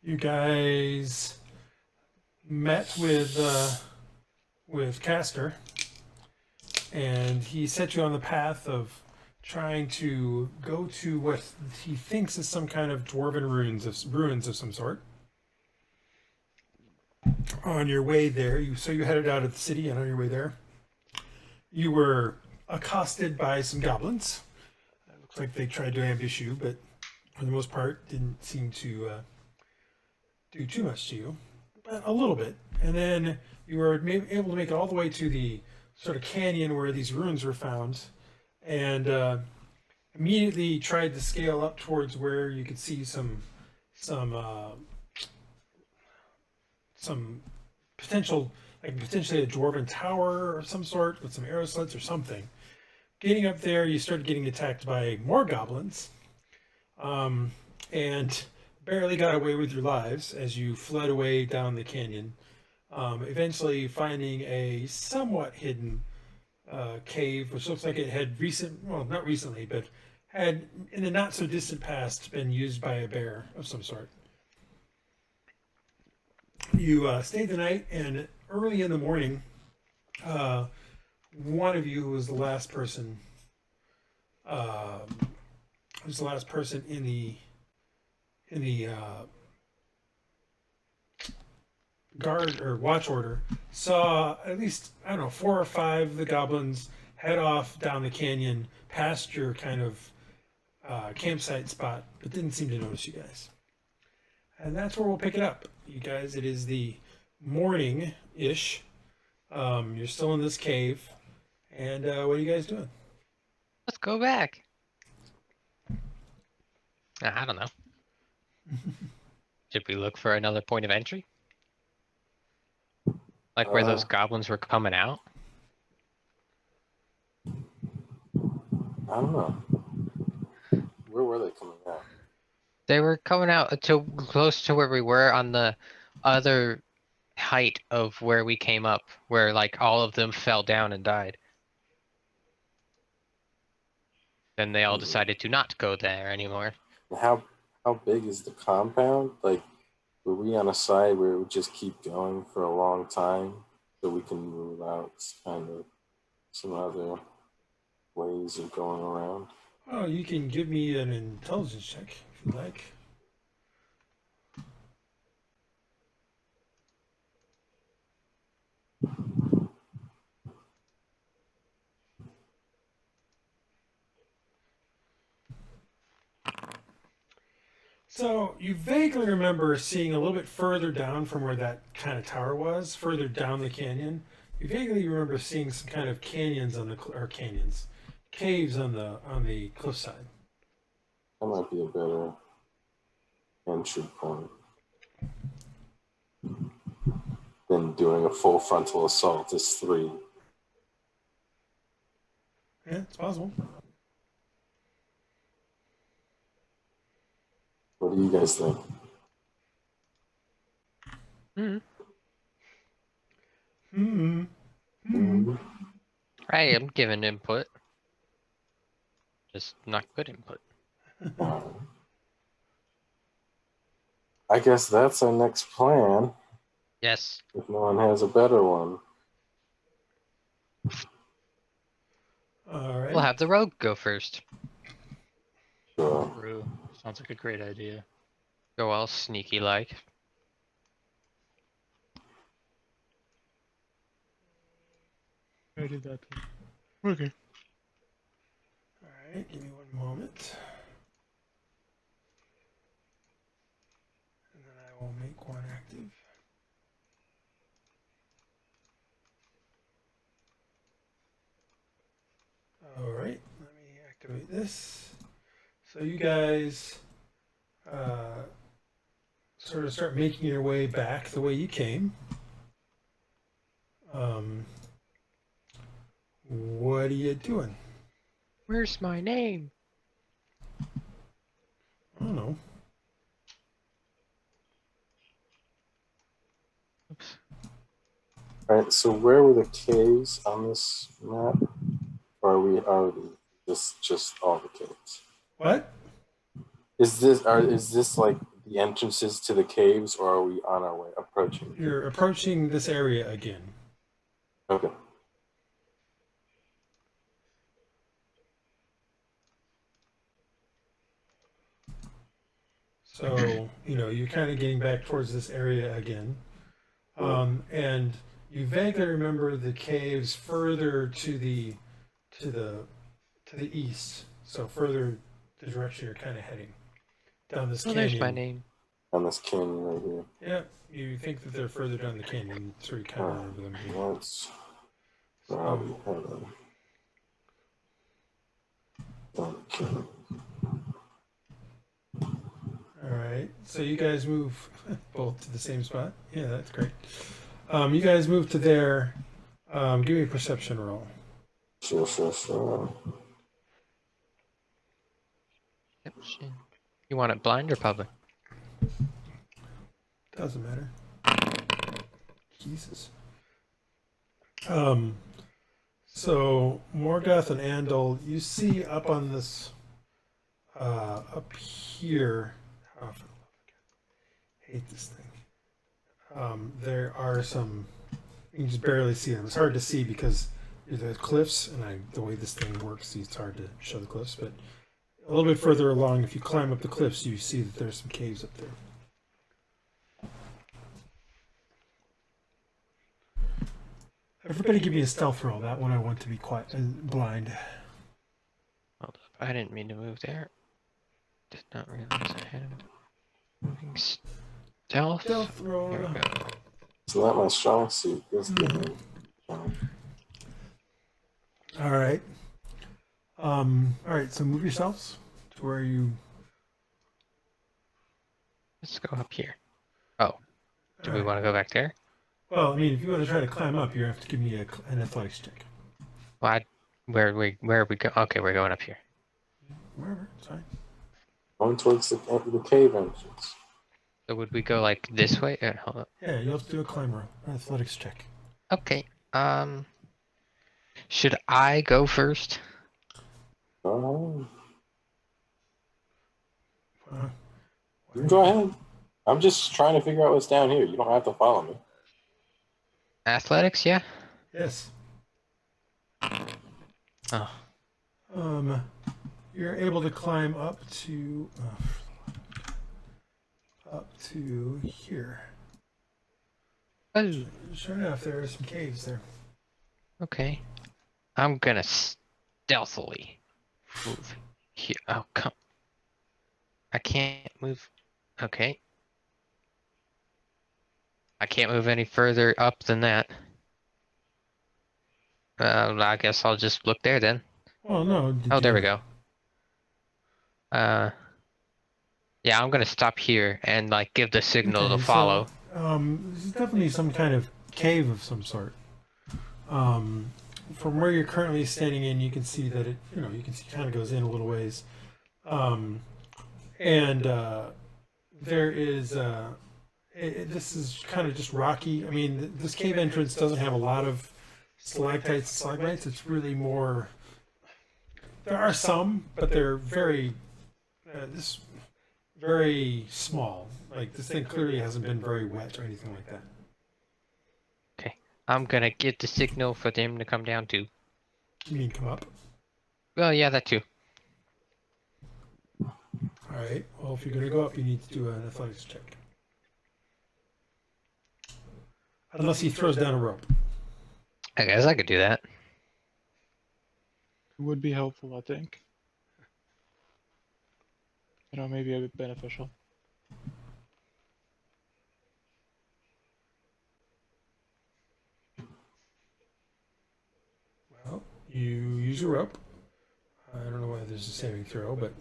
You guys met with Castor, and he set you on the path of trying to go to what he thinks is some kind of dwarven ruins of some sort. On your way there, you headed out of the city, and on your way there, you were accosted by some goblins. It looks like they tried to ambush you, but for the most part, didn't seem to do too much to you, but a little bit. And then you were able to make it all the way to the sort of canyon where these ruins were found, and immediately tried to scale up towards where you could see some some potential, like potentially a dwarven tower or some sort with some arrow slits or something. Getting up there, you started getting attacked by more goblins, and barely got away with your lives as you fled away down the canyon. Eventually finding a somewhat hidden cave, which looks like it had well, not recently, but had in the not so distant past been used by a bear of some sort. You stayed the night, and early in the morning, uh, one of you who was the last person, in the guard or watch order, saw at least, I don't know, 4 or 5 of the goblins head off down the canyon past your kind of campsite spot, but didn't seem to notice you guys. And that's where we'll pick it up. You guys, it is the morning-ish. You're still in this cave. And what are you guys doing? Let's go back. I don't know. Should we look for another point of entry? Like where those goblins were coming out? I don't know. Where were they coming out? They were coming out to close to where we were on the other height of where we came up, where like all of them fell down and died. Then they all decided to not go there anymore. How big is the compound? Like, were we on a side where it would just keep going for a long time so we can move out kind of some other ways of going around? Oh, you can give me an intelligence check if you like. So you vaguely remember seeing a little bit further down from where that kind of tower was, further down the canyon. You vaguely remember seeing some kind of caves on the cliffside. That might be a better entry point than doing a full frontal assault as 3. Yeah, it's possible. What do you guys think? I am giving input. Just not good input. I guess that's our next plan. Yes. If no one has a better one. All right. We'll have the rogue go first. Sure. True. Sounds like a great idea. Go all sneaky like. I did that too. Okay. All right, give me one moment. And then I will make one active. All right, let me activate this. So you guys sort of start making your way back the way you came. What are you doing? Where's my name? I don't know. Oops. Alright, so where were the caves on this map? Or are we already just all the caves? What? Is this like the entrances to the caves, or are we on our way approaching? You're approaching this area again. Okay. So, you're kind of getting back towards this area again. And you vaguely remember the caves further to the east. So further the direction you're kind of heading. Down this canyon. There's my name. On this canyon right here. Yeah, you think that they're further down the canyon, so you kind of remember them here. Let's probably have okay. Alright, so you guys move both to the same spot. Yeah, that's great. You guys move to there. Give me a perception roll. Sure. You want it blind or public? Doesn't matter. Jesus. So Morgoth and Andal, you see up on this, up here. Oh, for the love of God. Hate this thing. There are some. You can just barely see them. It's hard to see because the cliffs, and the way this thing works, it's hard to show the cliffs. But a little bit further along, if you climb up the cliffs, you see that there's some caves up there. Everybody give me a stealth roll. That one I want to be quiet and blind. Hold up. I didn't mean to move there. Did not realize I had it. Moving stealth. Stealth roll. Here we go. It's not my strong suit. This All right. All right. So move yourselves to where you. Let's go up here. Oh. Do we want to go back there? Well, I mean, if you want to try to climb up, you have to give me an athletics check. Well, where are we go? Okay, we're going up here. Wherever, it's fine. Going towards the cave entrance. So would we go like this way? Hold up. Yeah, you'll have to do a climb roll, an athletics check. Okay. Should I go first? You Uh, can go ahead. I'm just trying to figure out what's down here. You don't have to follow me. Athletics, yeah. yes. Oh. You're able to climb up to here. Oh. Sure enough, there are some caves there. Okay. I'm gonna stealthily move here. Oh, come. I can't move. Okay. I can't move any further up than that. I guess I'll just look there then. Well, no. Oh, there we go. Yeah, I'm gonna stop here and like give the signal Okay, to follow. So, this is definitely some kind of cave of some sort. From where you're currently standing in, you can see that it, you can see it kind of goes in a little ways. There is, this is kind of just rocky. I mean, this cave entrance doesn't have a lot of stalactites and stalagmites. It's really more, there are some, but they're very small. Like, this thing clearly hasn't been very wet or anything like that. Okay, I'm gonna give the signal for them to come down too. You mean come up? Well, yeah, that too. All right. Well, if you're going to go up, you need to do an athletics check. Unless he throws down a rope. I guess I could do that. It would be helpful, I think. Maybe a bit beneficial. Well, you use a rope. I don't know why there's a saving throw, but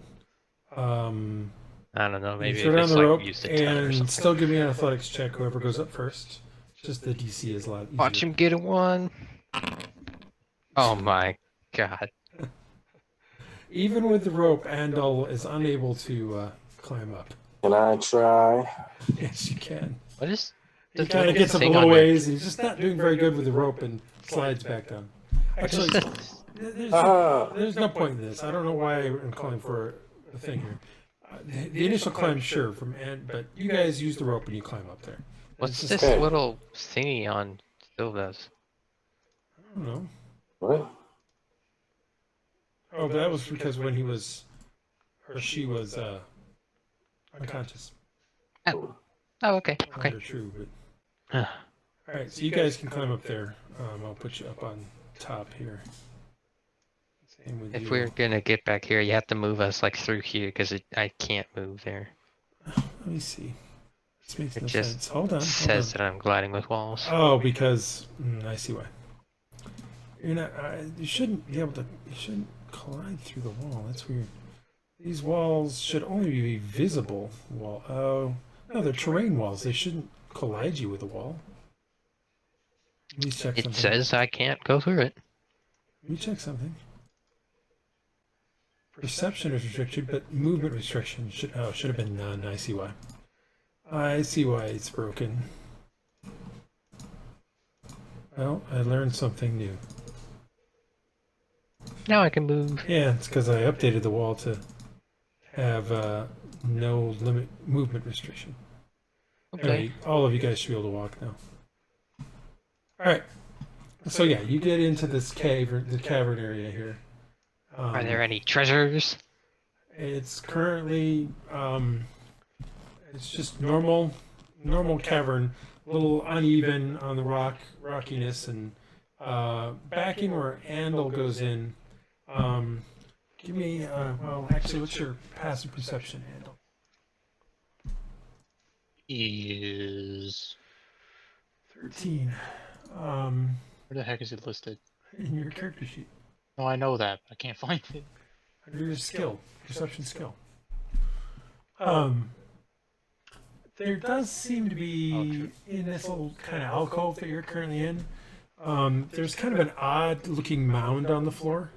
I don't know. Maybe you throw if down it's the like rope use the ton or and something. still give me an athletics check. Whoever goes up first. Just the DC is a lot easier. Watch him get a one. Oh my god. Even with the rope, Andal is unable to climb up. Can I try? Yes, you can. What is? He Does kind of that gets up a thing little on me? ways. He's just not doing very good with the rope and slides back down. Actually, there's no point in this. I don't know why I'm calling for a thing here. The initial climb, sure, but you guys use the rope and you climb up there. What's It's this just- Okay. little thingy on Silva's? I don't know. What? Oh, that was because when he was, or she was unconscious. Oh, okay, No okay. longer true, but all right. So you guys can climb up there. I'll put you up on top here. Same with If you. we're gonna get back here, you have to move us like through here because I can't move there. Let me see. This makes It no just sense. Hold on. Says that I'm gliding with walls. Oh, because I see why. You're not. You shouldn't be able to. You shouldn't collide through the wall. That's weird. These walls should only be visible wall. Oh, no, they're terrain walls. They shouldn't collide you with the wall. Let me check It something. says I can't go through it. Let me check something. Perception is restricted, but movement restriction should have been none. I see why. I see why it's broken. Well, I learned something new. Now I can move. Yeah, it's because I updated the wall to have no movement restriction. Okay. Anyway, all of you guys should be able to walk now. All right. So yeah, you get into this cave, the cavern area here. Are there any treasures? It's currently it's just normal cavern, a little uneven on the rockiness, and back in where Andal goes in. Give me well, actually, what's your passive perception, Andal? Is 13. where the heck is it listed? In your character sheet, No, I know that. I can't find it. under your skill, perception skill. There does seem to be in this little kind of alcove that you're currently in. There's kind of an odd-looking mound on the floor.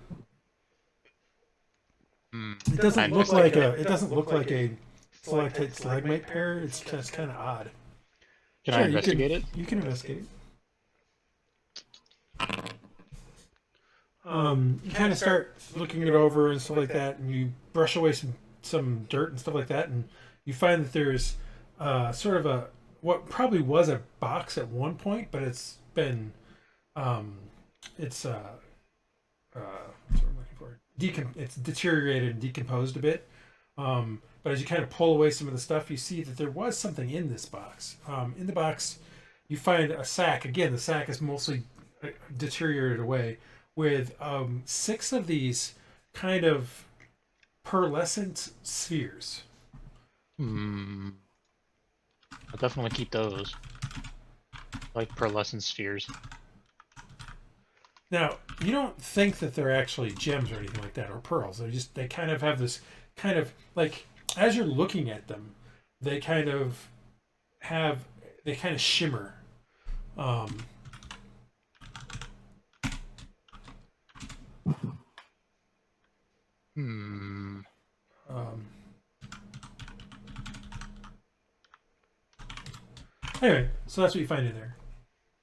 It doesn't look like a. It doesn't look like a stalactite stalagmite pair. It's just kind of odd. Can Sure, I investigate it? You can investigate. You kind of start looking it over and stuff like that, and you brush away some dirt and stuff like that, and you find that there's sort of a what probably was a box at one point, but it's been what's the word I'm looking for? It's deteriorated and decomposed a bit. But as you kind of pull away some of the stuff, you see that there was something in this box. In the box, you find a sack. Again, the sack is mostly deteriorated away with 6 of these kind of pearlescent spheres. I'll definitely keep those. Like pearlescent spheres. Now, you don't think that they're actually gems or anything like that, or pearls. They kind of have this kind of like, as you're looking at them, they kind of shimmer. Anyway, so that's what you find in there.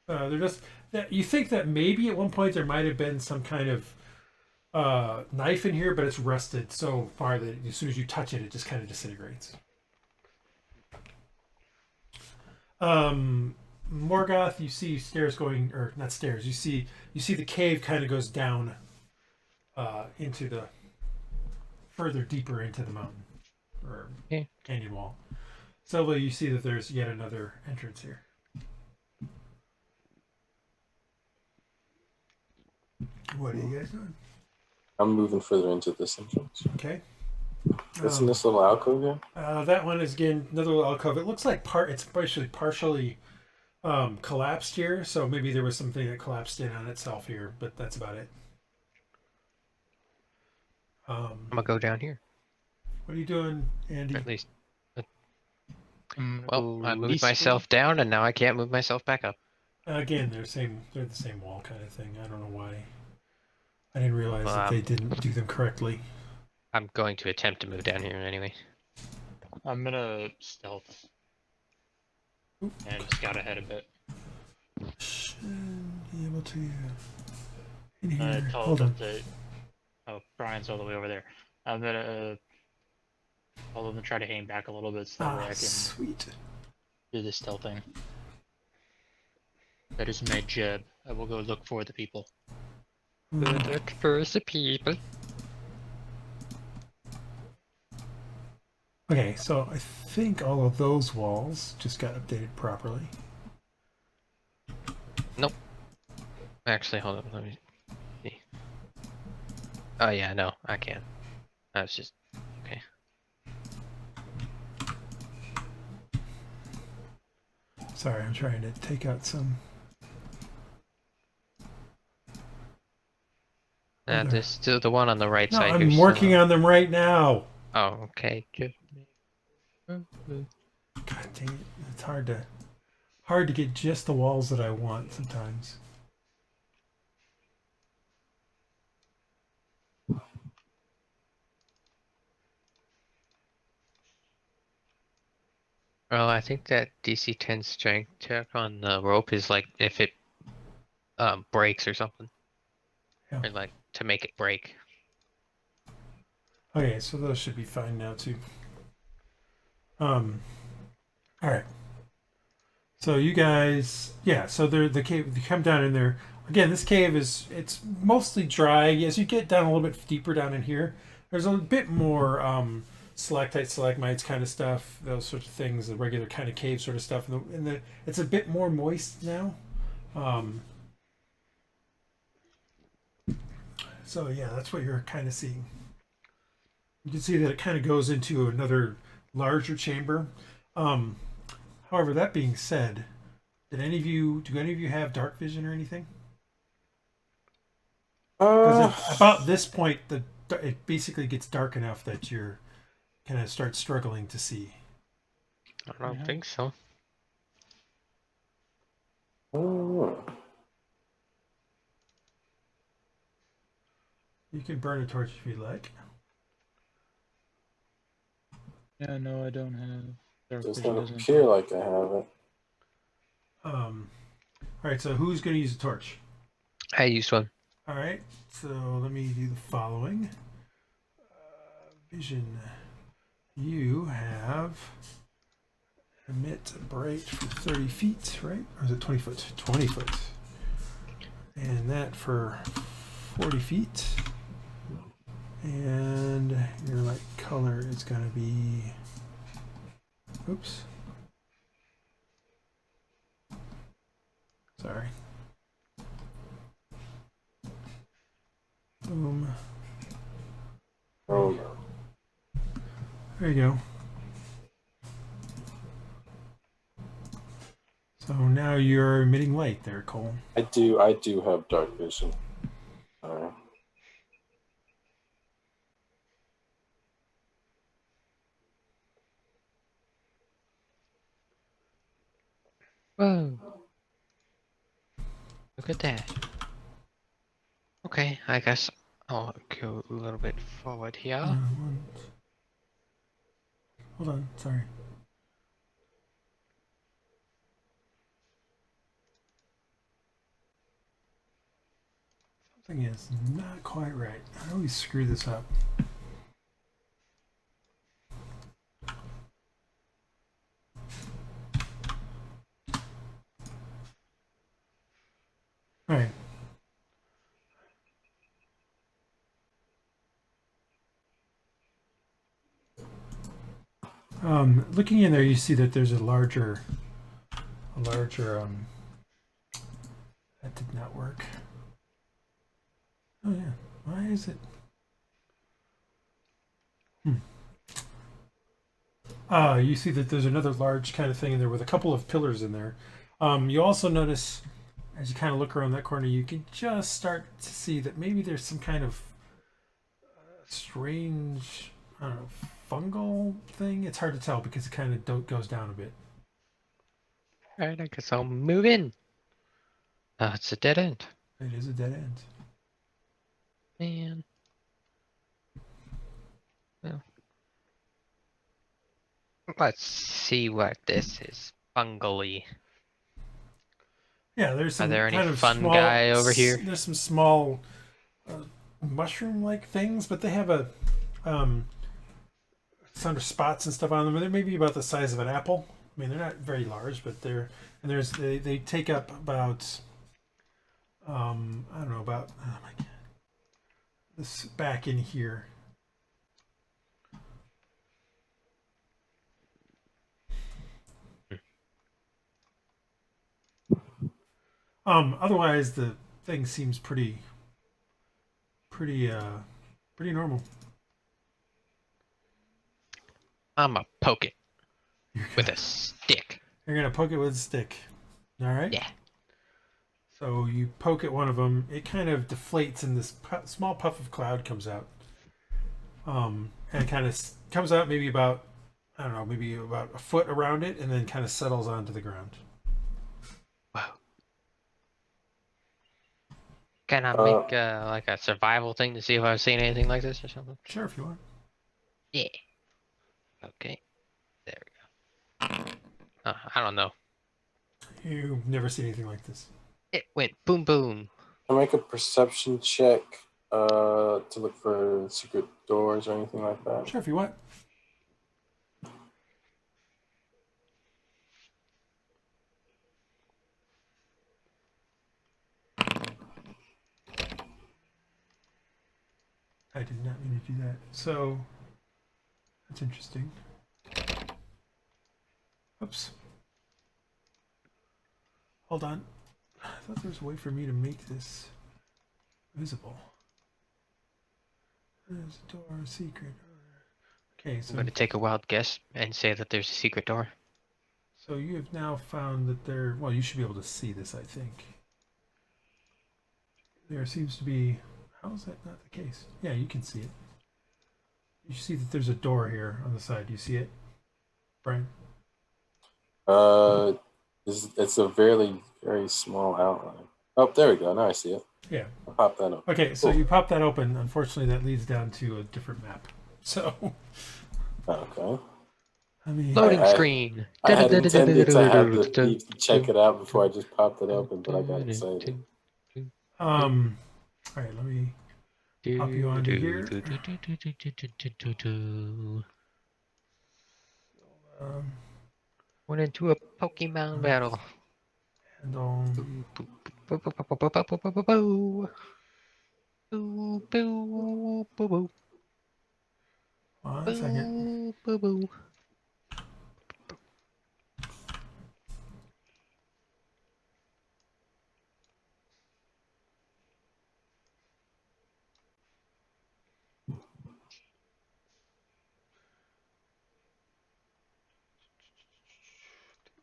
They're just that you think that maybe at one point there might have been some kind of knife in here, but it's rusted so far that as soon as you touch it, it just kind of disintegrates. Morgoth, you see stairs going, or not stairs. You see the cave kind of goes down into the further deeper into the mountain or canyon wall. Silva, you see that there's yet another entrance here. What are you guys doing? I'm moving further into this entrance. Okay. What's in this little alcove here? That one is again another little alcove. It looks like it's partially collapsed here, so maybe there was something that collapsed in on itself here, but that's about it. I'm gonna go down here. What are you doing, Andy? Or at least. Mm, Well, I moved least- myself down, and now I can't move myself back up. Again, they're the same wall kind of thing. I don't know why. I didn't realize Well, that they didn't do them correctly. I'm going to attempt to move down here anyway. I'm gonna stealth and scout ahead a bit. Should be able to in Tell here. Hold them on. to. Oh, Brian's all the way over there. I'm gonna All of them try to hang back a little bit so that way I can Sweet. do this stealth thing. That is my job. I will go look for the people. Look for the people. Okay, so I think all of those walls just got updated properly. Nope. Actually, hold on. Let me see. Oh yeah, no, I can. I was just okay. Sorry, I'm trying to take out some. Other- There's still the one on the right No, side. I'm working on them right now. Oh, okay. Just God dang it! It's hard to get just the walls that I want sometimes. Well, I think that DC 10 strength check on the rope is like if it breaks or something. Yeah. Or like to make it break. Okay, so those should be fine now too. All right. So you guys, yeah. So the cave. You come down in there again. This cave it's mostly dry. As you get down a little bit deeper down in here, there's a bit more stalactites, stalagmites kind of stuff. Those sorts of things. The regular kind of cave sort of stuff. And it's a bit more moist now. So yeah, that's what you're kind of seeing. You can see that it kind of goes into another larger chamber. However, that being said, do any of you have dark vision or anything? Because about this point, it basically gets dark enough that you're kind of start struggling to see. I don't think so. Oh, You can burn a torch if you like. Yeah, no, I don't have. Dark does vision not doesn't. appear like I have it. All right, so who's going to use a torch? I used one. All right, so let me do the following. Vision. You have emit bright for 30 feet, right? Or is it 20 foot? 20 foot. And that for 40 feet. And your light color is going to be. Oops. Sorry. Boom. Oh no. There you go. So now you're emitting light there, Cole. I do have dark vision. Alright. Whoa. Look at that. Okay, I guess I'll go a little bit forward here. Hold on, sorry. Something is not quite right. I always screw this up. All right. Looking in there, you see that there's a larger. That did not work. Oh yeah, why is it? You see that there's another large kind of thing in there with a couple of pillars in there. You also notice, as you kind of look around that corner, you can just start to see that maybe there's some kind of strange, I don't know, fungal thing. It's hard to tell because it kind of goes down a bit. Alright, I guess I'll move in. It's a dead end. It is a dead end. Man. Well. Let's see what this is. Fungally. Yeah, there's some Are there any kind of fun small, guy over here? There's some small mushroom-like things, but they have a some spots and stuff on them. They're maybe about the size of an apple. I mean, they're not very large, but they take up about I don't know, about oh my god, this back in here. Otherwise the thing seems pretty normal. I'm gonna poke it You're with gonna, a stick. you're gonna poke it with a stick. All right. Yeah. So you poke at one of them. It kind of deflates, and this small puff of cloud comes out. And it kind of comes out maybe about, I don't know, maybe about a foot around it, and then kind of settles onto the ground. Wow. Can I make like a survival thing to see if I've seen anything like this or something? Sure, if you want. Yeah. Okay. There we go. I don't know. You've never seen anything like this. It went boom boom. I make a perception check to look for secret doors or anything like that. Sure, if you want. I did not mean to do that. So that's interesting. Oops. Hold on. I thought there was a way for me to make this visible. There's a door, a secret. Okay, so I'm gonna take a wild guess and say that there's a secret door. so you have now found that there. Well, you should be able to see this, I think. There seems to be. How is that not the case? Yeah, you can see it. You see that there's a door here on the side. Do you see it, Brian? It's a very small outline. Oh, there we go. Now I see it. Yeah. I'll pop that up. Okay, so Cool. you pop that open. Unfortunately, that leads down to a different map. So, Okay. I mean, Loading I- screen. I had intended to have the thief check it out before I just popped it open, but I got excited. all right, let me. Pop you onto here. Went into a Pokemon battle. And Boo, boo, boo, boo, boo, boo, boo, boo, boo. Boo, boo, boo, boo. one second. Boo, boo, boo.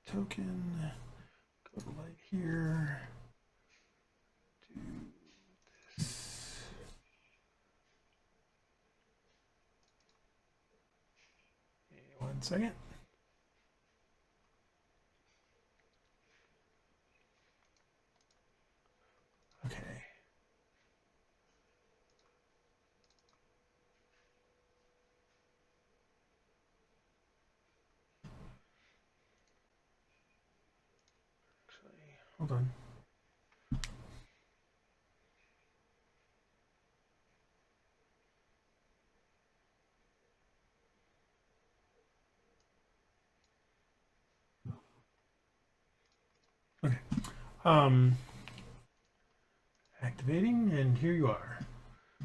Token. Go to light here. Do this. Okay, 1 second. Okay. Actually, hold on. Okay. Activating, and here you are.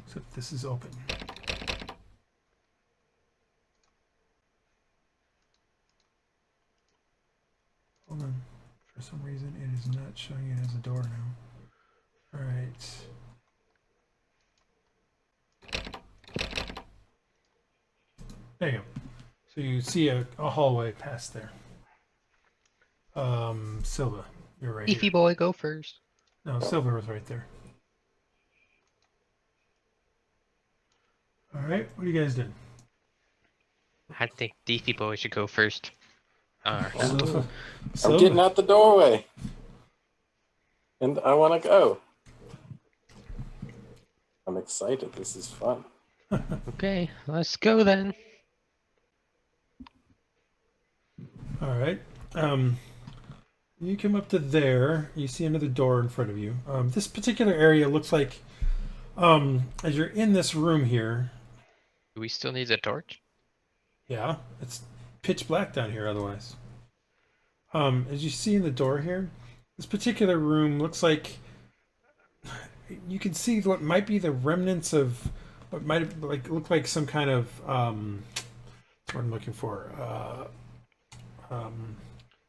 So this is open. Hold on. For some reason, it is not showing it as a door now. All right. There you go. So you see a hallway past there. Silva, you're right Beefy here. boy, go first. No, Silva was right there. All right, what are you guys doing? I think Beefy boy should go first. Silva. I'm getting out the doorway. And I want to go. I'm excited. This is fun. Okay, let's go then. All right. You come up to there. You see another door in front of you. This particular area looks like, as you're in this room here. Do we still need a torch? Yeah, it's pitch black down here otherwise. As you see in the door here, this particular room looks like you can see what might be the remnants of what might have like look like some kind of what I'm looking for.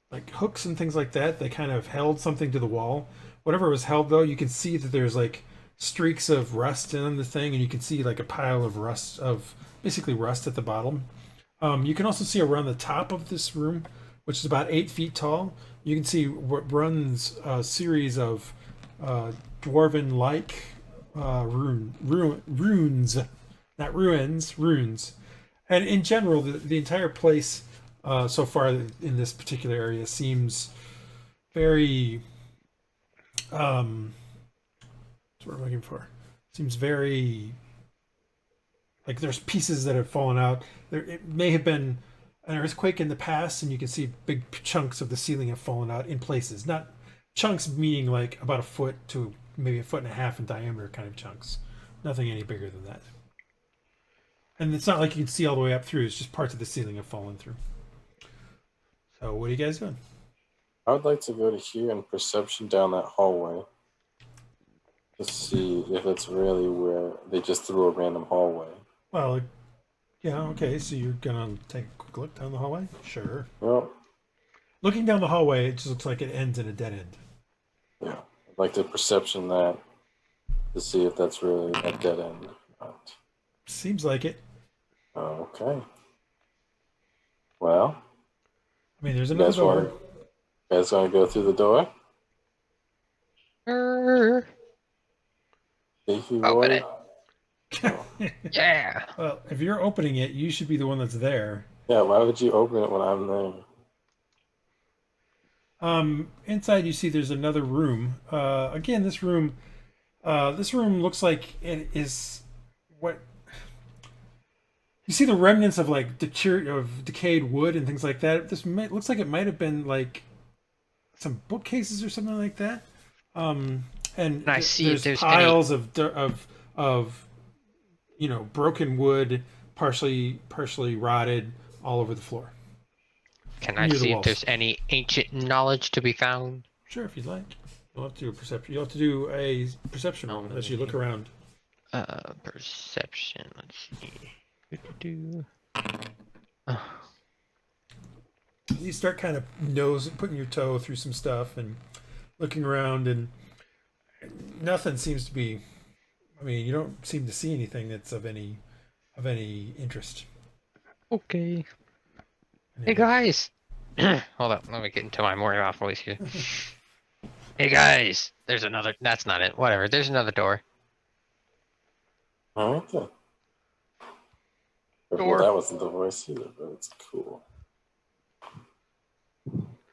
Like hooks and things like that. They kind of held something to the wall. Whatever was held, though, you can see that there's like streaks of rust in the thing, and you can see like a pile of rust, of basically rust at the bottom. You can also see around the top of this room, which is about 8 feet tall. You can see what runs a series of dwarven-like runes, not ruins, runes. And in general, the entire place so far in this particular area seems very what's what I'm looking for. Seems very like there's pieces that have fallen out. It may have been an earthquake in the past, and you can see big chunks of the ceiling have fallen out in places. Not chunks meaning like about a foot to maybe a foot and a half in diameter kind of chunks. Nothing any bigger than that. And it's not like you can see all the way up through. It's just parts of the ceiling have fallen through. So what are you guys doing? I would like to go to here and perception down that hallway to see if it's really where they just threw a random hallway. Well, yeah, okay. So you're gonna take a quick look down the hallway? Sure. Well, Looking down the hallway, it just looks like it ends in a dead end. yeah, I'd like to perception that to see if that's really a dead end or not. Seems like it. Okay. Well, I mean, there's you another guys door. want to go through the door? Beefy Open boy? it. Yeah. Well, if you're opening it, you should be the one that's there. Yeah, why would you open it when I'm there? Inside you see there's another room. Again, this room looks like it is what you see the remnants of like decayed wood and things like that. Looks like it might have been like some bookcases or something like that. And I see if there's piles of broken wood, partially rotted all over the floor. Can I Near the see if walls. there's any ancient knowledge to be found? Sure, if you'd like. You'll have to do a perception. You'll have to do a perception roll as you look around. Perception. Let's see. You start kind of putting your toe through some stuff and looking around, and nothing seems to be. I mean, you don't seem to see anything that's of any interest. Okay. Hey guys. Hold up. Let me get into my Morgoth voice here. Hey guys. There's another. That's not it. Whatever. There's another door. Okay. Door. Well, that wasn't the voice either, but it's cool.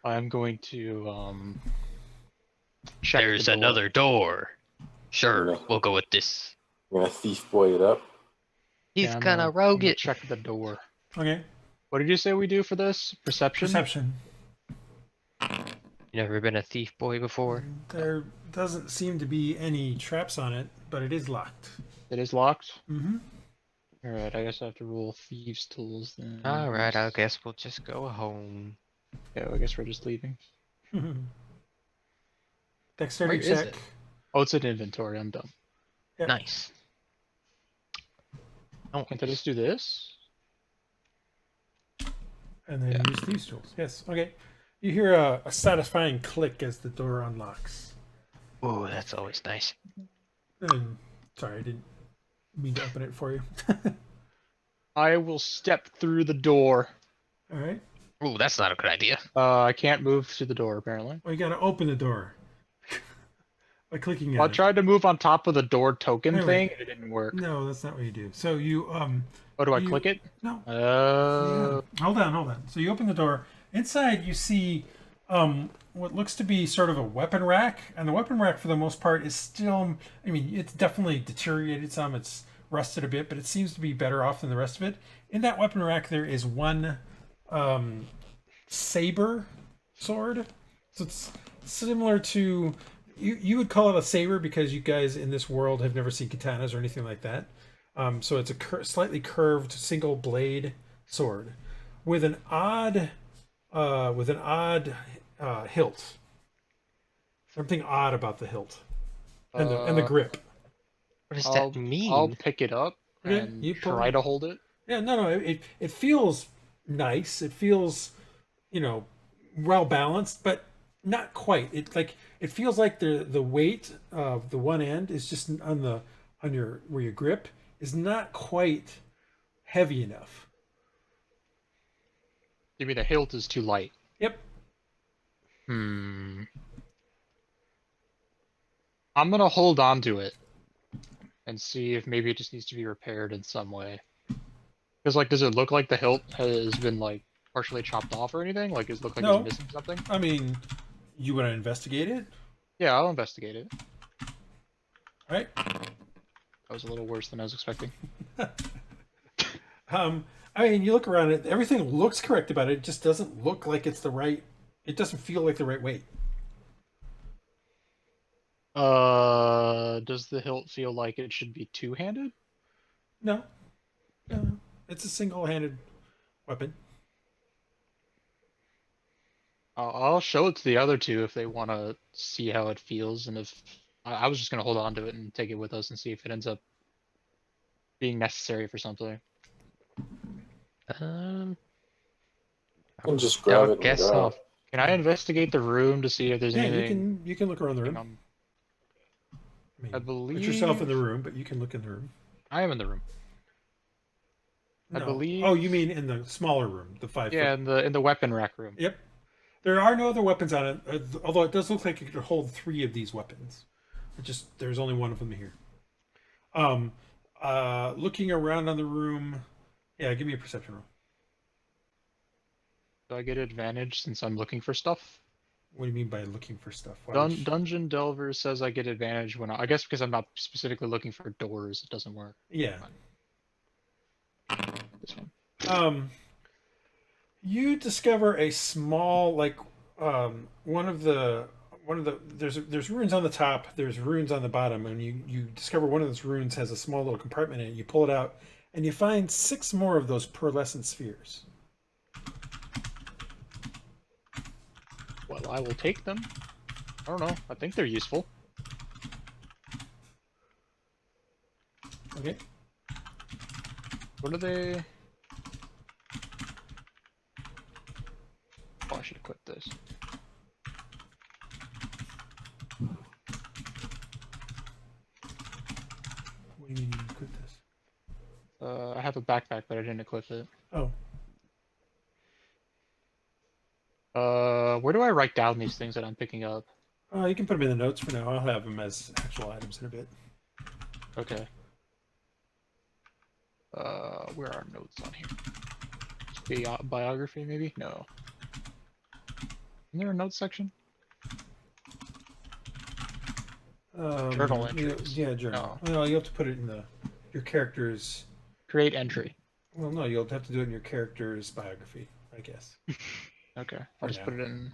I'm going to check the There's door. another door. Sure. Yeah. We'll go with this. I'm gonna thief boy it up. He's Yeah, I'm gonna I'm rogue gonna it. Check the door. Okay. What did you say we do for this? Perception? Perception. You never been a thief boy before? There doesn't seem to be any traps on it, but it is locked. It is locked? Mm-hmm. Alright, I guess I have to roll thieves' tools then. Alright, I guess we'll just go home. Yeah, I guess we're just leaving. Dexterity Where is check. it? Oh, it's an inventory. I'm dumb. Yep. Nice. Oh, Can't I just do this? And then Yeah. use these tools. Yes. Okay. You hear a satisfying click as the door unlocks. ooh, that's always nice. And, sorry, I didn't mean to open it for you. I will step through the door. All right. Ooh, that's not a good idea. I can't move through the door, apparently. Well, you got to open the door by clicking I on it. tried to move on top of the door token There we thing, go. and it didn't work. No, that's not what you do. So you Oh, do I you- click it? no. Oh. Hold on. So you open the door. Inside, you see what looks to be sort of a weapon rack, and the weapon rack, for the most part, is still. I mean, it's definitely deteriorated some. It's rusted a bit, but it seems to be better off than the rest of it. In that weapon rack, there is one saber sword. So it's similar to. You would call it a saber because you guys in this world have never seen katanas or anything like that. So it's a slightly curved single blade sword with an odd hilt. Something odd about the hilt and the grip. What does I'll that mean? I'll pick it up Okay, and you pull try it. to hold it. Yeah, no, it feels nice. It feels, well balanced, but not quite. It feels like the weight of the one end is just on your where you grip is not quite heavy enough. You mean the hilt is too light? Yep. I'm gonna hold on to it and see if maybe it just needs to be repaired in some way. Because like, does it look like the hilt has been like partially chopped off or anything? Like, does it look like No. it's missing something? I mean, you want to investigate it, Yeah, I'll investigate it. right? That was a little worse than I was expecting. I mean, you look around it, everything looks correct about it. It just doesn't look like it's the right. It doesn't feel like the right weight. Does the hilt feel like it should be two-handed? No, no, it's a single-handed weapon. I'll show it to the other two if they want to see how it feels, and if I was just gonna hold on to it and take it with us and see if it ends up being necessary for something. Um, You can just grab I it and guess go. I'll. Can I investigate the room to see if there's Yeah, anything? you can look around the room. I mean, I put yourself in believe the room, but you can look in the room. I am in the room. I No. believe- Oh, you mean in the smaller room, the 5 Yeah, foot? in the weapon rack room. Yep. There are no other weapons on it, although it does look like it could hold 3 of these weapons. There's only one of them here. Looking around on the room. Yeah, give me a perception roll. Do I get advantage since I'm looking for stuff? What do you mean by looking for stuff? Why would you- Dungeon Delver says I get advantage when I guess because I'm not specifically looking for doors, it doesn't work. Yeah. This one. You discover a small, like, one of the there's runes on the top, there's runes on the bottom, and you discover one of those runes has a small little compartment in it. You pull it out, and you find 6 more of those pearlescent spheres. Well, I will take them. I don't know. I think they're useful. Okay. What are they? Oh, I should equip this. What do you mean you equip this? I have a backpack, but I didn't equip it. Oh, Where do I write down these things that I'm picking up? you can put them in the notes for now. I'll have them as actual items in a bit. Okay. Where are notes on here? Biography, maybe? No. Isn't there a notes section? Journal entries. Yeah, journal. Well, you have to put it in your character's. Create entry. Well, no, you'll have to do it in your character's biography, I guess. Okay, I'll just now. put it in.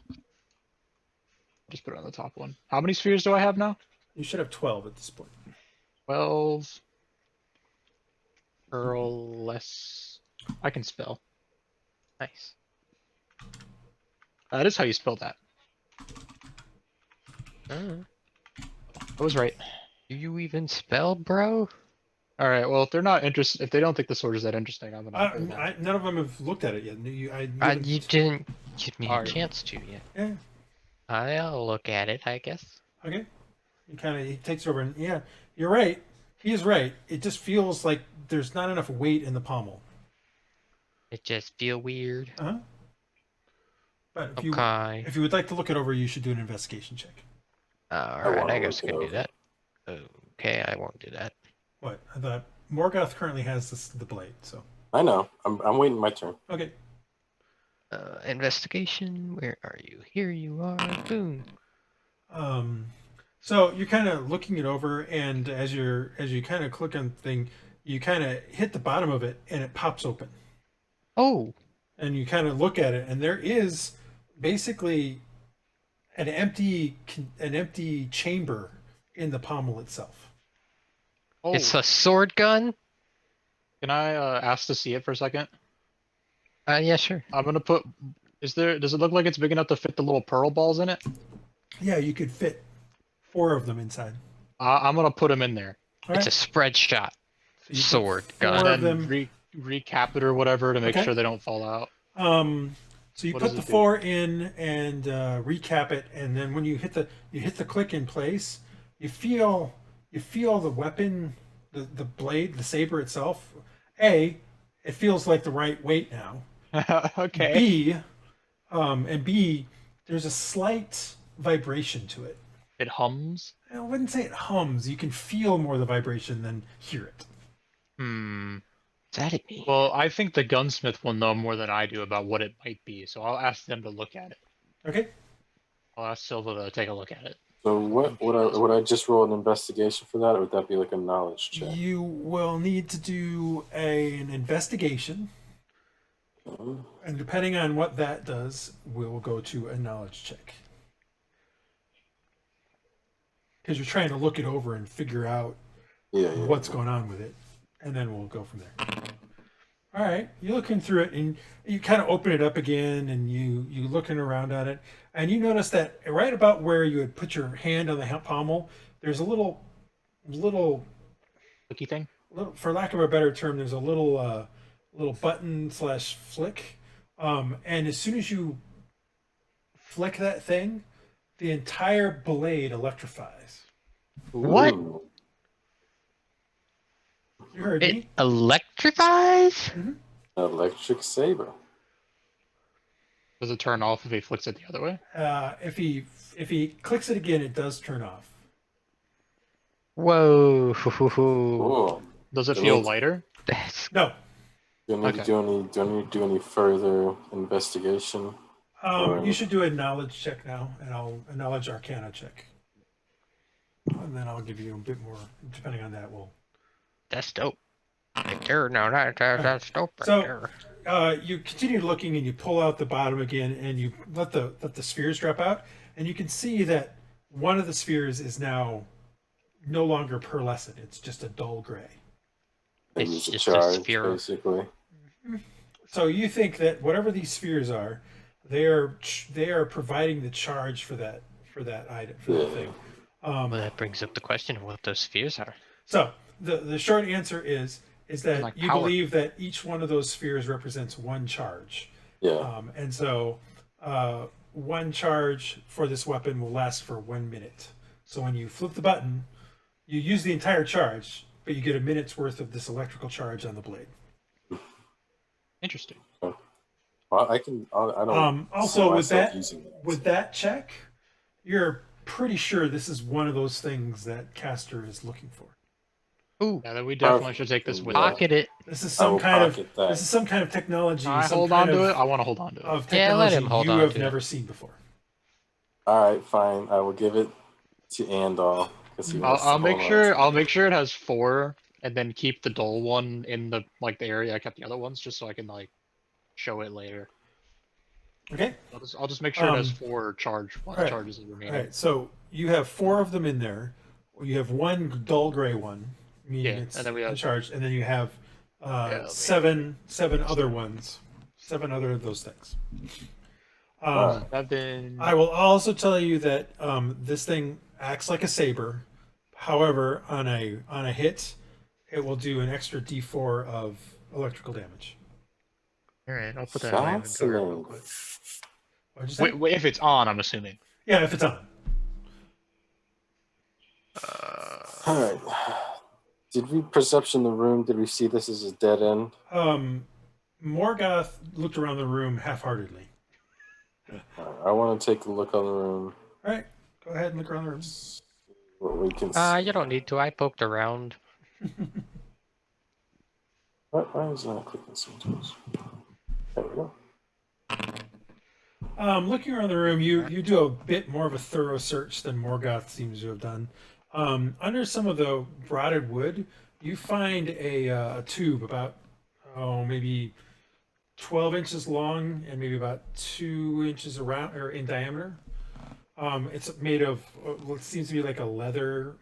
Just put it on the top one. How many spheres do I have now? You should have 12 at this point. 12. Pearl less. I can spell. Nice. That is how you spell that. Uh, I was right. do you even spell, bro? All right. Well, if they're not interested, if they don't think the sword is that interesting, I'm gonna. hold on. None of them have looked at it yet. You You didn't give me a Alright. chance to yet. Yeah. I'll look at it, I guess. Okay. He takes over and yeah, you're right. He is right. It just feels like there's not enough weight in the pommel. It just feel weird. Uh huh. But Okay. if you would like to look it over, you should do an investigation check. Alright, wanna I guess I look it can do over. that. Okay, I won't do that. What? I thought Morgoth currently has the blade, so I know. I'm waiting my turn. okay. Investigation, where are you? Here you are. Boom. So you're kind of looking it over, and as you kind of click on the thing, you kind of hit the bottom of it, and it pops open. Oh, And you kind of look at it, and there is basically an empty chamber in the pommel itself. Oh, it's a sword gun? can I ask to see it for a second? Yeah, sure. I'm gonna put. Does it look like it's big enough to fit the little pearl balls in it? Yeah, you could fit 4 of them inside. I'm gonna put them in there. All It's right. a spread shot. So you put Sword, 4 gun. of And then them. recap it or whatever to make Okay. sure they don't fall out. So you What put does the it do? 4 in and recap it, and then when you hit the click in place, you feel the weapon, the blade, the saber itself. A, it feels like the right weight now. Okay. B, there's a slight vibration to it. It hums. I wouldn't say it hums. You can feel more the vibration than hear it. Hmm. Is that it? Me? Well, I think the gunsmith will know more than I do about what it might be, so I'll ask them to look at it. Okay. I'll ask Silva to take a look at it. So what would I just roll an investigation for that, or would that be like a knowledge check? You will need to do an investigation. Okay. And depending on what that does, we'll go to a knowledge check. Because you're trying to look it over and figure out Yeah. what's going on with it. And then we'll go from there. All right. You're looking through it and you kind of open it up again and you're looking around at it. And you notice that right about where you had put your hand on the pommel, there's a little, Clicky thing? for lack of a better term, there's a little button / flick. And as soon as you flick that thing, the entire blade electrifies. What? Ooh. You heard It me. electrifies? Electric saber. Does it turn off if he flicks it the other way? If he clicks it again, it does turn off. Whoa. Cool. Does it It feel means- lighter? That's No. Do I need to do any further investigation? You should do a knowledge check now, and a knowledge arcana check. And then I'll give you a bit more, depending on that. that's dope. Right there, no, that's dope right So- there. You continue looking, and you pull out the bottom again, and you let the spheres drop out, and you can see that one of the spheres is now no longer pearlescent. It's just a dull gray. I It's use a just a charge, sphere. basically. So you think that whatever these spheres are, they are providing the charge for that item for that Yeah. thing. Well, that brings up the question of what those spheres are. So the short answer is that Like you power. believe that each one of those spheres represents one charge, Yeah. and so one charge for this weapon will last for 1 minute. So when you flip the button, you use the entire charge, but you get a minute's worth of this electrical charge on the blade. Interesting. Well, I don't. Also, see with myself that, using that. with that check, you're pretty sure this is one of those things that Castor is looking for. Ooh, Yeah, then we definitely should take this with us. pocket it. This is I some will kind of pocket that. this is some kind of technology. Can I some hold kind on to of, it? I want to hold on to it. Of Yeah, let technology him hold you on have to it. never seen before. All right, fine. I will give it to Andal because he wants I'll to make hold on sure to it. I'll make sure it has 4, and then keep the dull one in the area I kept the other ones, just so I can show it later. Okay. I'll just make sure it has Um, 4 charges alright, remaining. All right. So you have 4 of them in there. You have one dull gray one, meaning Yeah, it's and then we have- charged, and then you have let me- seven other ones, 7 other of those things. Then I will also tell you that this thing acts like a saber. However, on a hit, it will do an extra D4 of electrical damage. All right, I'll put that in my inventory real Fascinating. quick. What'd you say? wait, if it's on, I'm assuming. Yeah, if it's on. All right. Did we perception the room? Did we see this as a dead end? Morgoth looked around the room half-heartedly. I want to take a look on the room. All right, go ahead and look around the room. What we can see. You don't need to. I poked around. Why is it not clicking sometimes? There we go. Looking around the room, you do a bit more of a thorough search than Morgoth seems to have done. Under some of the rotted wood, you find a tube about maybe 12 inches long and maybe about 2 inches around or in diameter. It's made of what seems to be like a leather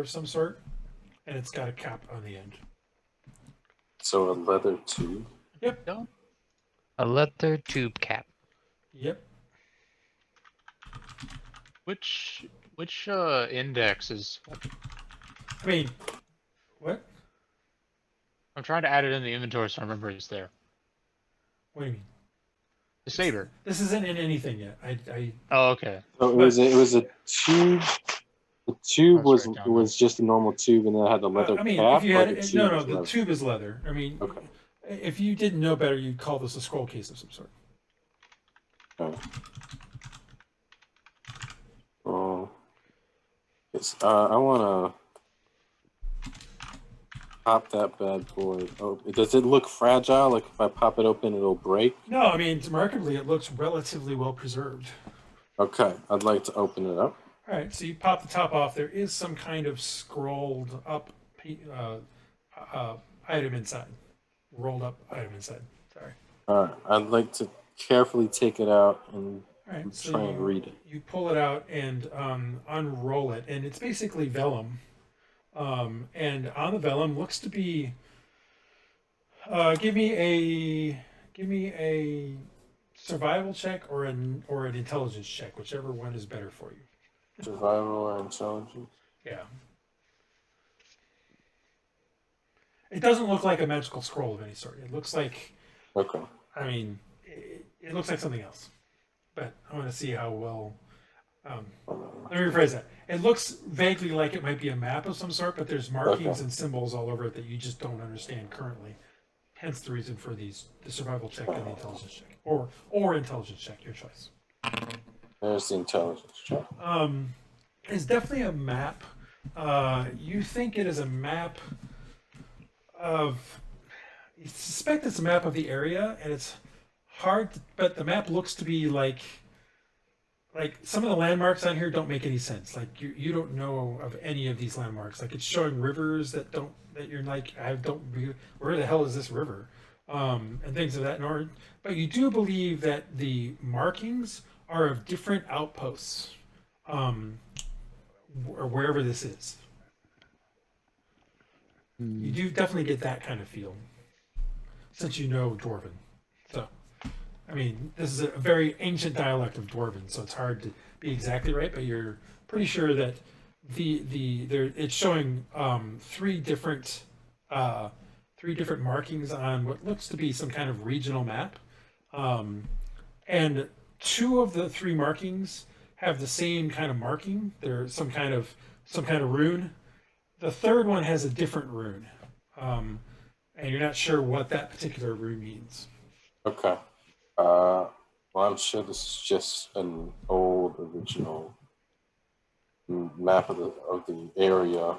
of some sort, and it's got a cap on the end. So a leather tube. Yep. No? A leather tube cap. Yep. Which index is? I mean, what? I'm trying to add it in the inventory so I remember it's there. What do you mean? The saber. This isn't in anything yet. Oh, okay. So it was a tube. The tube That's right down was just a normal tube, and then it had the leather I mean, cap. if you or had the it, tube no, was the leather? tube is leather. I mean, Okay. if you didn't know better, you'd call this a scroll case of some sort. Okay. Oh, yes. I want to pop that bad boy. Oh, does it look fragile? Like if I pop it open, it'll break? No, I mean, remarkably, it looks relatively well preserved. Okay, I'd like to open it up. All right, so you pop the top off. There is some kind of scrolled up item inside, rolled up item inside. Sorry. All right, I'd like to carefully take it out and All right, so try and read it. you pull it out and unroll it, and it's basically vellum. And on the vellum looks to be. Give me a survival check or an intelligence check, whichever one is better for you. Survival or intelligence? Yeah. It doesn't look like a magical scroll of any sort. It looks like, Okay. I mean, it looks like something else. But I want to see how well. Let me rephrase that. It looks vaguely like it might be a map of some sort, but there's markings Okay. and symbols all over it that you just don't understand currently. Hence the reason for the survival check and the intelligence check, or intelligence check, your choice. There's the intelligence check. It's definitely a map. You think it is a map of. You suspect it's a map of the area, and it's hard, but the map looks to be like some of the landmarks on here don't make any sense. Like you don't know of any of these landmarks. Like it's showing rivers that you're like, where the hell is this river? And things of that sort. But you do believe that the markings are of different outposts, or wherever this is. You do definitely get that kind of feel, since you know Dwarven. So, I mean, this is a very ancient dialect of Dwarven, so it's hard to be exactly right, but you're pretty sure that it's showing three different markings on what looks to be some kind of regional map, and two of the three markings have the same kind of marking. They're some kind of rune. The third one has a different rune, and you're not sure what that particular rune means. Okay. Well, I'm sure this is just an old original map of the area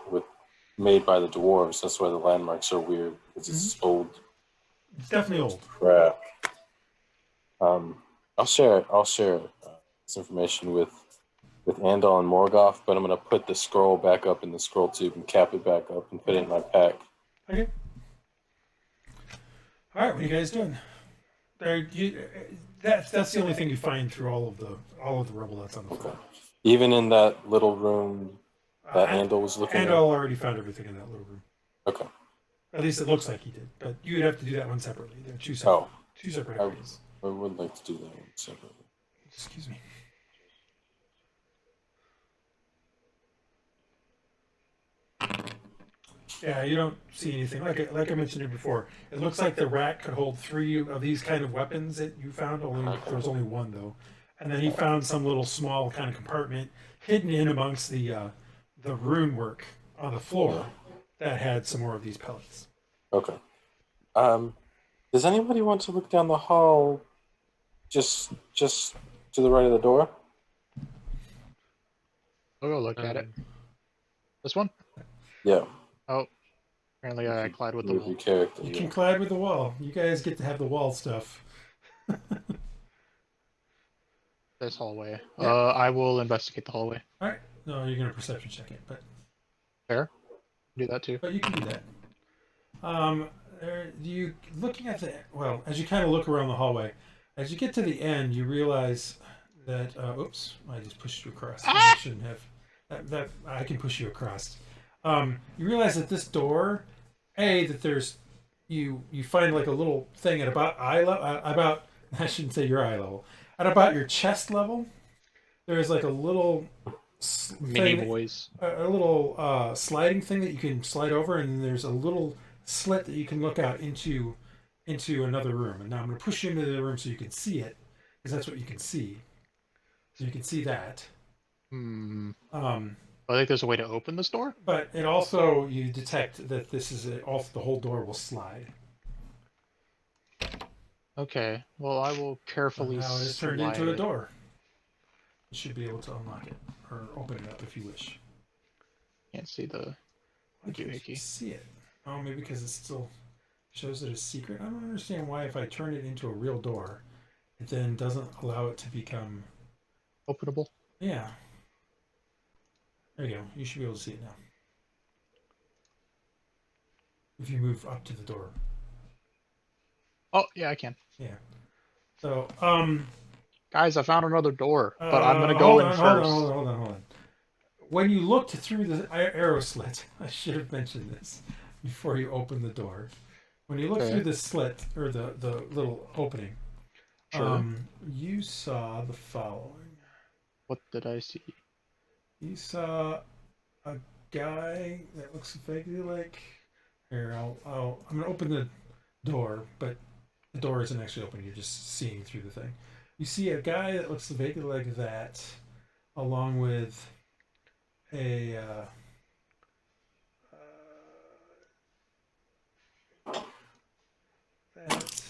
made by the dwarves. That's why the landmarks are weird, because it's old It's definitely old. crap. I'll share this information with Andal and Morgoth, but I'm gonna put the scroll back up in the scroll tube and cap it back up and put it in my pack. Okay. All right, what are you guys doing? That's the only thing you find through all of the rubble that's on the floor. Okay. Even in that little room that Andal was looking at. Andal already found everything in that little room. Okay. At least it looks like he did, but you'd have to do that one separately. They're two separate areas. I would like to do that one separately. Excuse me. Yeah, you don't see anything. Like I mentioned it before, it looks like the rack could hold 3 of these kind of weapons that you found. There was only one though, and then he found some little small kind of compartment hidden in amongst the rune work on the floor that had some more of these pellets. Okay. Does anybody want to look down the hall just to the right of the door? I'll go look at it. This one? Yeah. Oh, apparently I collide with the Move wall. your character. You Yeah. can collide with the wall. You guys get to have the wall stuff. This hallway. Yeah. I will investigate the hallway. All right. No, you're gonna perception check it, but Do that too. you can do that. You looking at as you kind of look around the hallway, as you get to the end, you realize that oops, I just pushed you across. I shouldn't have. That I can push you across. You realize that this door, that there's you find like a little thing at about eye level. About I shouldn't say your eye level. At about your chest level, there's like a little Mini thing, boys. a little sliding thing that you can slide over, and there's a little slit that you can look out into another room. And now I'm going to push you into the room so you can see it, because that's what you can see. So you can see that. Hmm. Um, I think there's a way to open this door. but it also you detect that this is also the whole door will slide. Okay. Well, I will So carefully now it's turned slide into a it. door. You should be able to unlock it or open it up if you wish. Can't see the Why can't you doohickey. see it? Oh, maybe because it still shows it as secret. I don't understand why if I turn it into a real door, it then doesn't allow it to become. Openable. Yeah. There you go. You should be able to see it now. If you move up to the door. Oh, yeah, I can. Yeah. So, Guys, I found another door, but I'm gonna go in first. Hold on. When you looked through the arrow slit, I should have mentioned this before you opened the door. When you looked Okay. through the slit or the little opening, Sure. you saw the following. What did I see? You saw a guy that looks vaguely like. Here, I'm gonna open the door, but the door isn't actually open. You're just seeing through the thing. You see a guy that looks vaguely like that, along with a that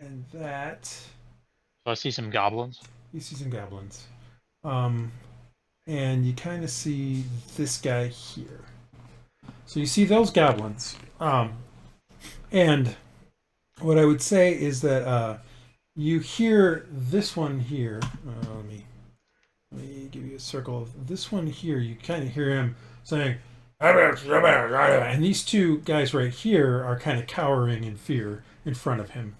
and that. So I see some goblins. You see some goblins, and you kind of see this guy here. So you see those goblins, and what I would say is that you hear this one here. Let me give you a circle of this one here. You kind of hear him saying, and these two guys right here are kind of cowering in fear in front of him.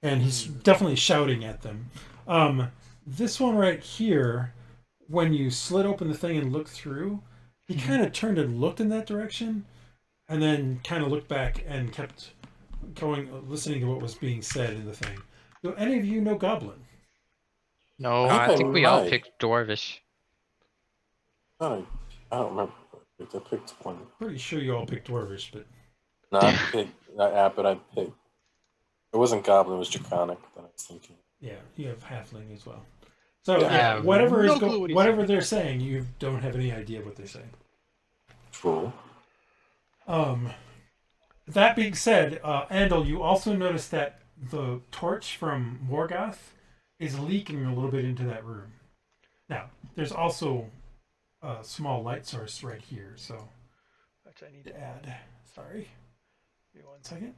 And he's definitely shouting at them. This one right here, when you slit open the thing and look through, he kind of turned and looked in that direction, and then kind of looked back and kept going, listening to what was being said in the thing. Do any of you know Goblin? No. I think we all might. picked Dwarvish. I don't remember. I picked one. Pretty sure you all picked Dwarvish, but No, I picked. But I picked. It wasn't Goblin. It was Draconic that I was thinking. yeah, you have Halfling as well. So Yeah. yeah, whatever No is clue what he's whatever saying. they're saying, you don't have any idea what they're saying. True. That being said, Andal, you also notice that the torch from Morgoth is leaking a little bit into that room. Now, there's also a small light source right here, so which I need to add. Sorry. Give me 1 second.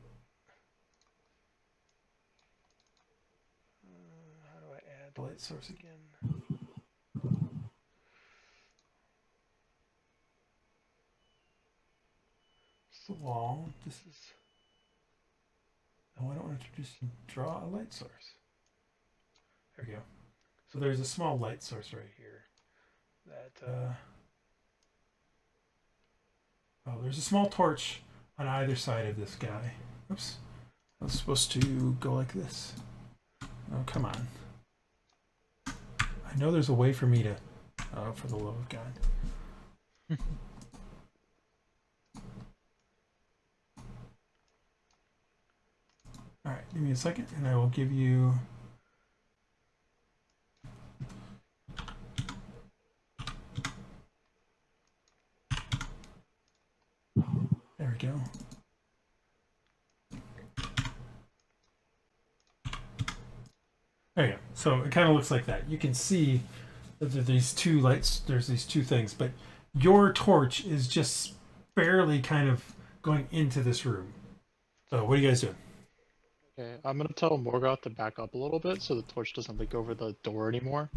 How do I add the light source again? It's the wall. This is. No, I don't want to just draw a light source. There we go. So there's a small light source right here. That oh, there's a small torch on either side of this guy. Oops. I was supposed to go like this. Oh, come on. I know there's a way for me to. Oh, for the love of God. All right, give me a second, and I will give you. There we go. There you go. So it kind of looks like that. You can see that there's these two lights. There's these two things, but your torch is just barely kind of going into this room. So what are you guys doing? Okay, I'm gonna tell Morgoth to back up a little bit so the torch doesn't leak over the door anymore.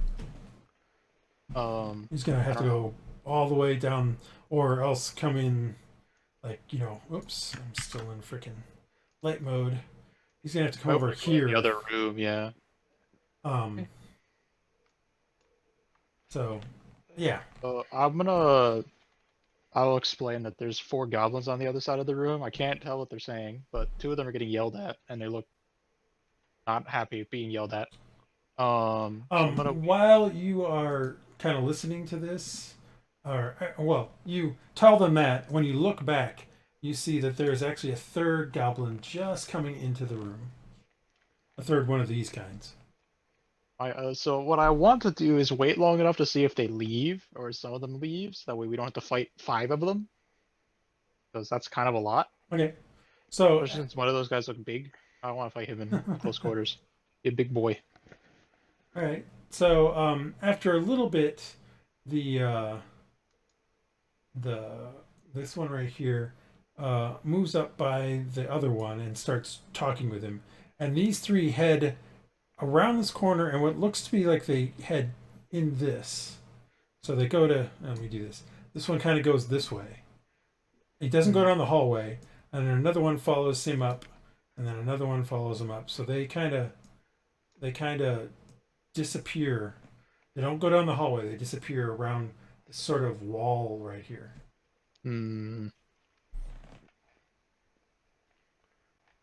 He's gonna have to go all the way down, or else come in, like Oops, I'm still in freaking light mode. He's gonna have to come over here. The other room, yeah. So, yeah. I'm I'll explain that there's 4 goblins on the other side of the room. I can't tell what they're saying, but 2 of them are getting yelled at, and they look not happy being yelled at. So I'm gonna. While you are kind of listening to this, well, you tell them that when you look back, you see that there is actually a third goblin just coming into the room. A third one of these kinds. So what I want to do is wait long enough to see if they leave, or some of them leaves. That way we don't have to fight 5 of them, because that's kind of a lot. Okay, so Especially since one of those guys look big. I don't want to fight him in close quarters. Be a big boy. all right. So after a little bit, the this one right here moves up by the other one and starts talking with him. And these 3 head around this corner, and what looks to be like they head in this. So they go to. Let me do this. This one kind of goes this way. He doesn't go down the hallway, and then another one follows him up, and then another one follows him up. So they kind of disappear. They don't go down the hallway. They disappear around this sort of wall right here. Hmm.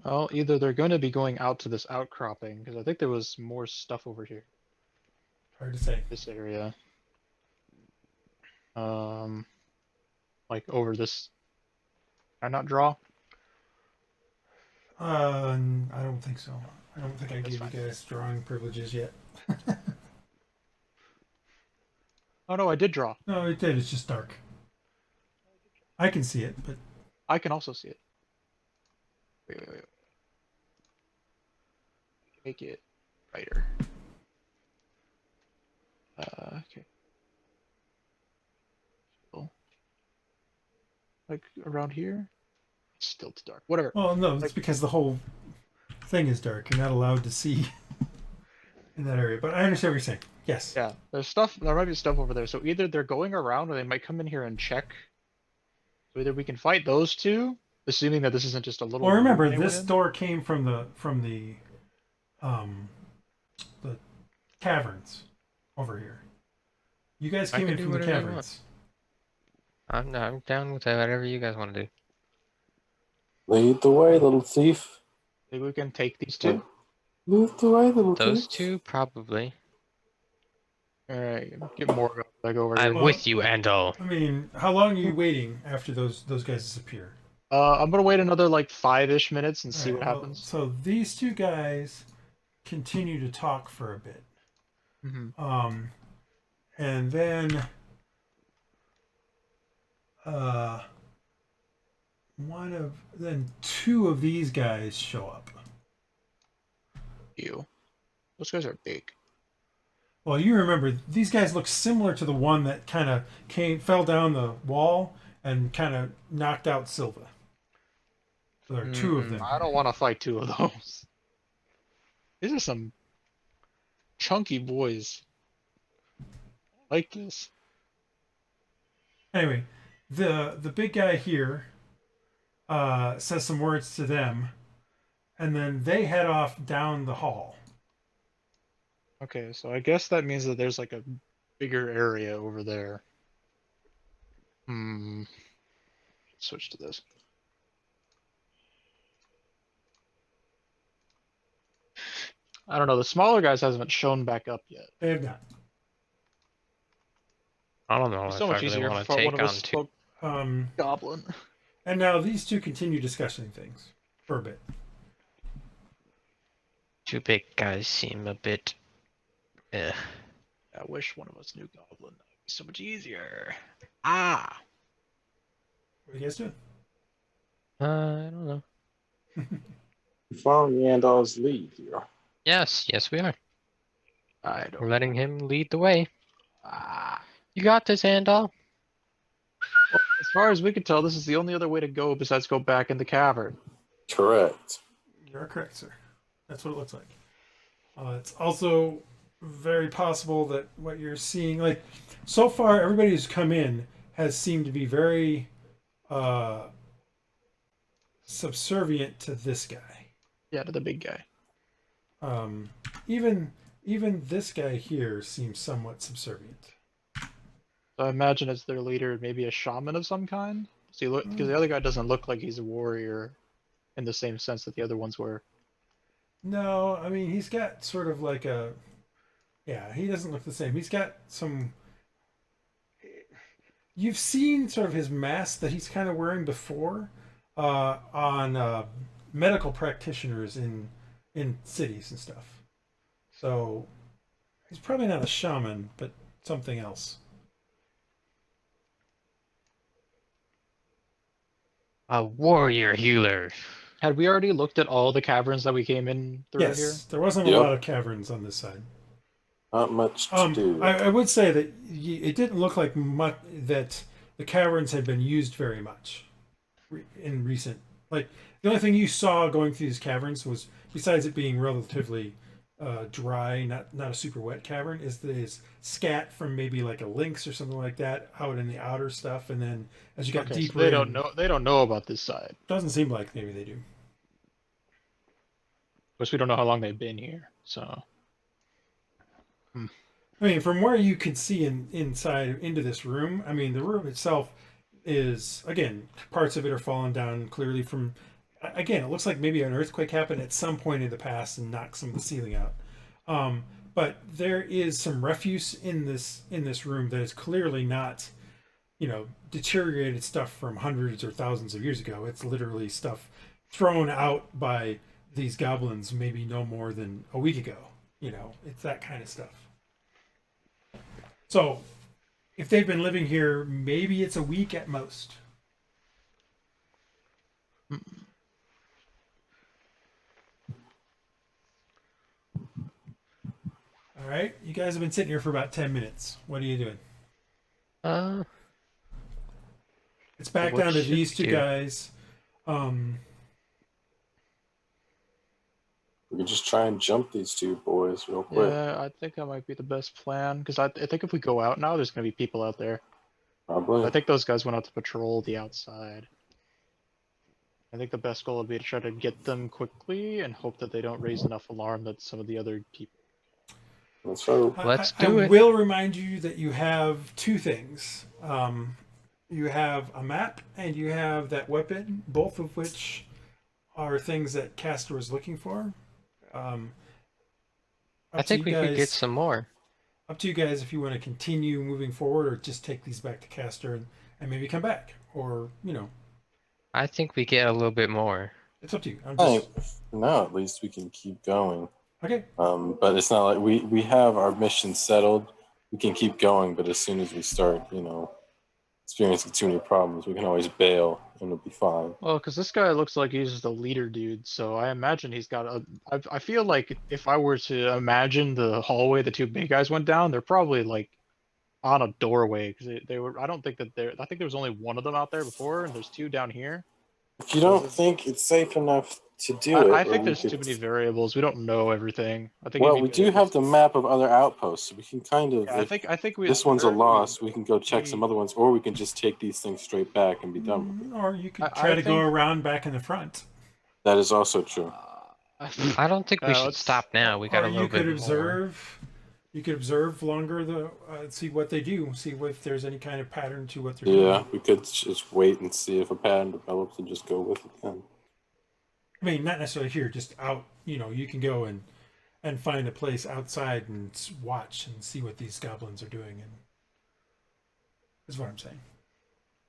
Well, either they're going to be going out to this outcropping, because I think there was more stuff over here, Hard to say. this area. Like over this. Can I not draw? I don't think so. I don't think I That's gave fine. you guys drawing privileges yet. Oh no, I did draw. No, it did. It's just dark. I can see it, but I can also see it. Wait. Make it brighter. Okay. So, like around here? It's still too dark. Whatever. well, no, it's because the whole thing is dark. You're not allowed to see in that area. But I understand what you're saying. Yes. Yeah, there's stuff. There might be stuff over there. So either they're going around, or they might come in here and check. So either we can fight those 2, assuming that this isn't just a little. Well, remember room they this went in. door came from the caverns over here. You guys I came can in do from the whatever I want. caverns. I'm down with whatever you guys want to do. Lead the way, little thief. Maybe we can take these 2. Lead the way, little Those thief. 2 probably. All right, get Morgoth back over I'm here. Well- with you, Andal. I mean, how long are you waiting after those guys disappear? I'm gonna wait another like 5-ish minutes and see Alright, what well, happens. so these 2 guys continue to talk for a bit. Mm-hmm. And then then 2 of these guys show up. You. Those guys are big. Well, you remember these guys look similar to the one that kind of fell down the wall and kind of knocked out Silva. So there are 2 of them. I don't want to fight 2 of those. These are some chunky boys. I like this. Anyway, the big guy here says some words to them, and then they head off down the hall. Okay, so I guess that means that there's like a bigger area over there. Switch to this. I don't know. The smaller guys haven't shown back up yet. They have not. I don't know It's if so I much really easier want to for one take of on us 2. spoke goblin. And now these 2 continue discussing things for a bit. 2 big guys seem a bit. I wish one of us knew goblin. That would be so much easier. Ah. What are you guys doing? I don't know. You're following Andal's lead here. Yes, we are. I don't. We're letting him lead the way. Ah. You got this, Andal. Well, as far as we can tell, this is the only other way to go besides go back in the cavern. Correct. You're correct, sir. That's what it looks like. It's also very possible that what you're seeing, like, so far, everybody who's come in has seemed to be very subservient to this guy. Yeah, to the big guy. Even this guy here seems somewhat subservient. So I imagine as their leader, maybe a shaman of some kind. See, look, because the other guy doesn't look like he's a warrior in the same sense that the other ones were. No, I mean he's got sort of like a yeah. He doesn't look the same. He's got some. You've seen sort of his mask that he's kind of wearing before on medical practitioners in cities and stuff. So he's probably not a shaman, but something else. A warrior healer. Had we already looked at all the caverns that we came in through Yes, here? there wasn't a Yep. lot of caverns on this side. Not much to do. I would say that it didn't look like much that the caverns had been used very much in recent. Like the only thing you saw going through these caverns was, besides it being relatively dry, not a super wet cavern, is this scat from maybe like a lynx or something like that out in the outer stuff, and then as you got Okay, deeper, so they in, don't know. They don't know about this side. Doesn't seem like maybe they do. Of course, we don't know how long they've been here. So I mean, from where you could see inside into this room, I mean, the room itself is, again, parts of it are falling down clearly from. Again, it looks like maybe an earthquake happened at some point in the past and knocked some of the ceiling out. But there is some refuse in this room that is clearly not, deteriorated stuff from hundreds or thousands of years ago. It's literally stuff thrown out by these goblins maybe no more than a week ago. It's that kind of stuff. So, if they've been living here, maybe it's a week at most. All right, you guys have been sitting here for about 10 minutes. What are you doing? It's back what down to should these two we do? guys. We can just try and jump these two boys real quick. yeah, I think that might be the best plan. Because I think if we go out now, there's gonna be people out there. Probably. I think those guys went out to patrol the outside. I think the best goal would be to try to get them quickly and hope that they don't raise enough alarm that some of the other people. Let's hope. Let's I do it. will remind you that you have two things. You have a map and you have that weapon, both of which are things that Castor was looking for. I think we could get some more. Up to you guys if you want to continue moving forward or just take these back to Castor and maybe come back. Or, I think we get a little bit more. it's up to you. I'm I just think for now, at least we can keep going. okay. But it's not like we have our mission settled. We can keep going, but as soon as we start, experiencing too many problems, we can always bail and it'll be fine. Well, because this guy looks like he's the leader dude, so I imagine he's got a. I feel like if I were to imagine the hallway the two big guys went down, they're probably like on a doorway because they were. I don't think that there. I think there was only one of them out there before, and there's two down here. If you don't think it's safe enough to do it, I or think we there's could- too many variables. We don't know everything. I think. Well, it'd we be do better have if- the map of other outposts, so we can kind of. Yeah, I if think we. this one's a wherever loss, we can go check some we- other ones, or we can just take these things straight back and be done with it. Or you could I try to go think- around back in the front. That is also true. I don't think we should let's- stop now. We got Or a little you could bit observe. You could observe longer, see what they do, see if there's any kind of pattern to what they're doing. Yeah, we could just wait and see if a pattern develops and just go with it then. I mean, not necessarily here, just out. You can go and find a place outside and watch and see what these goblins are doing. And is what I'm saying.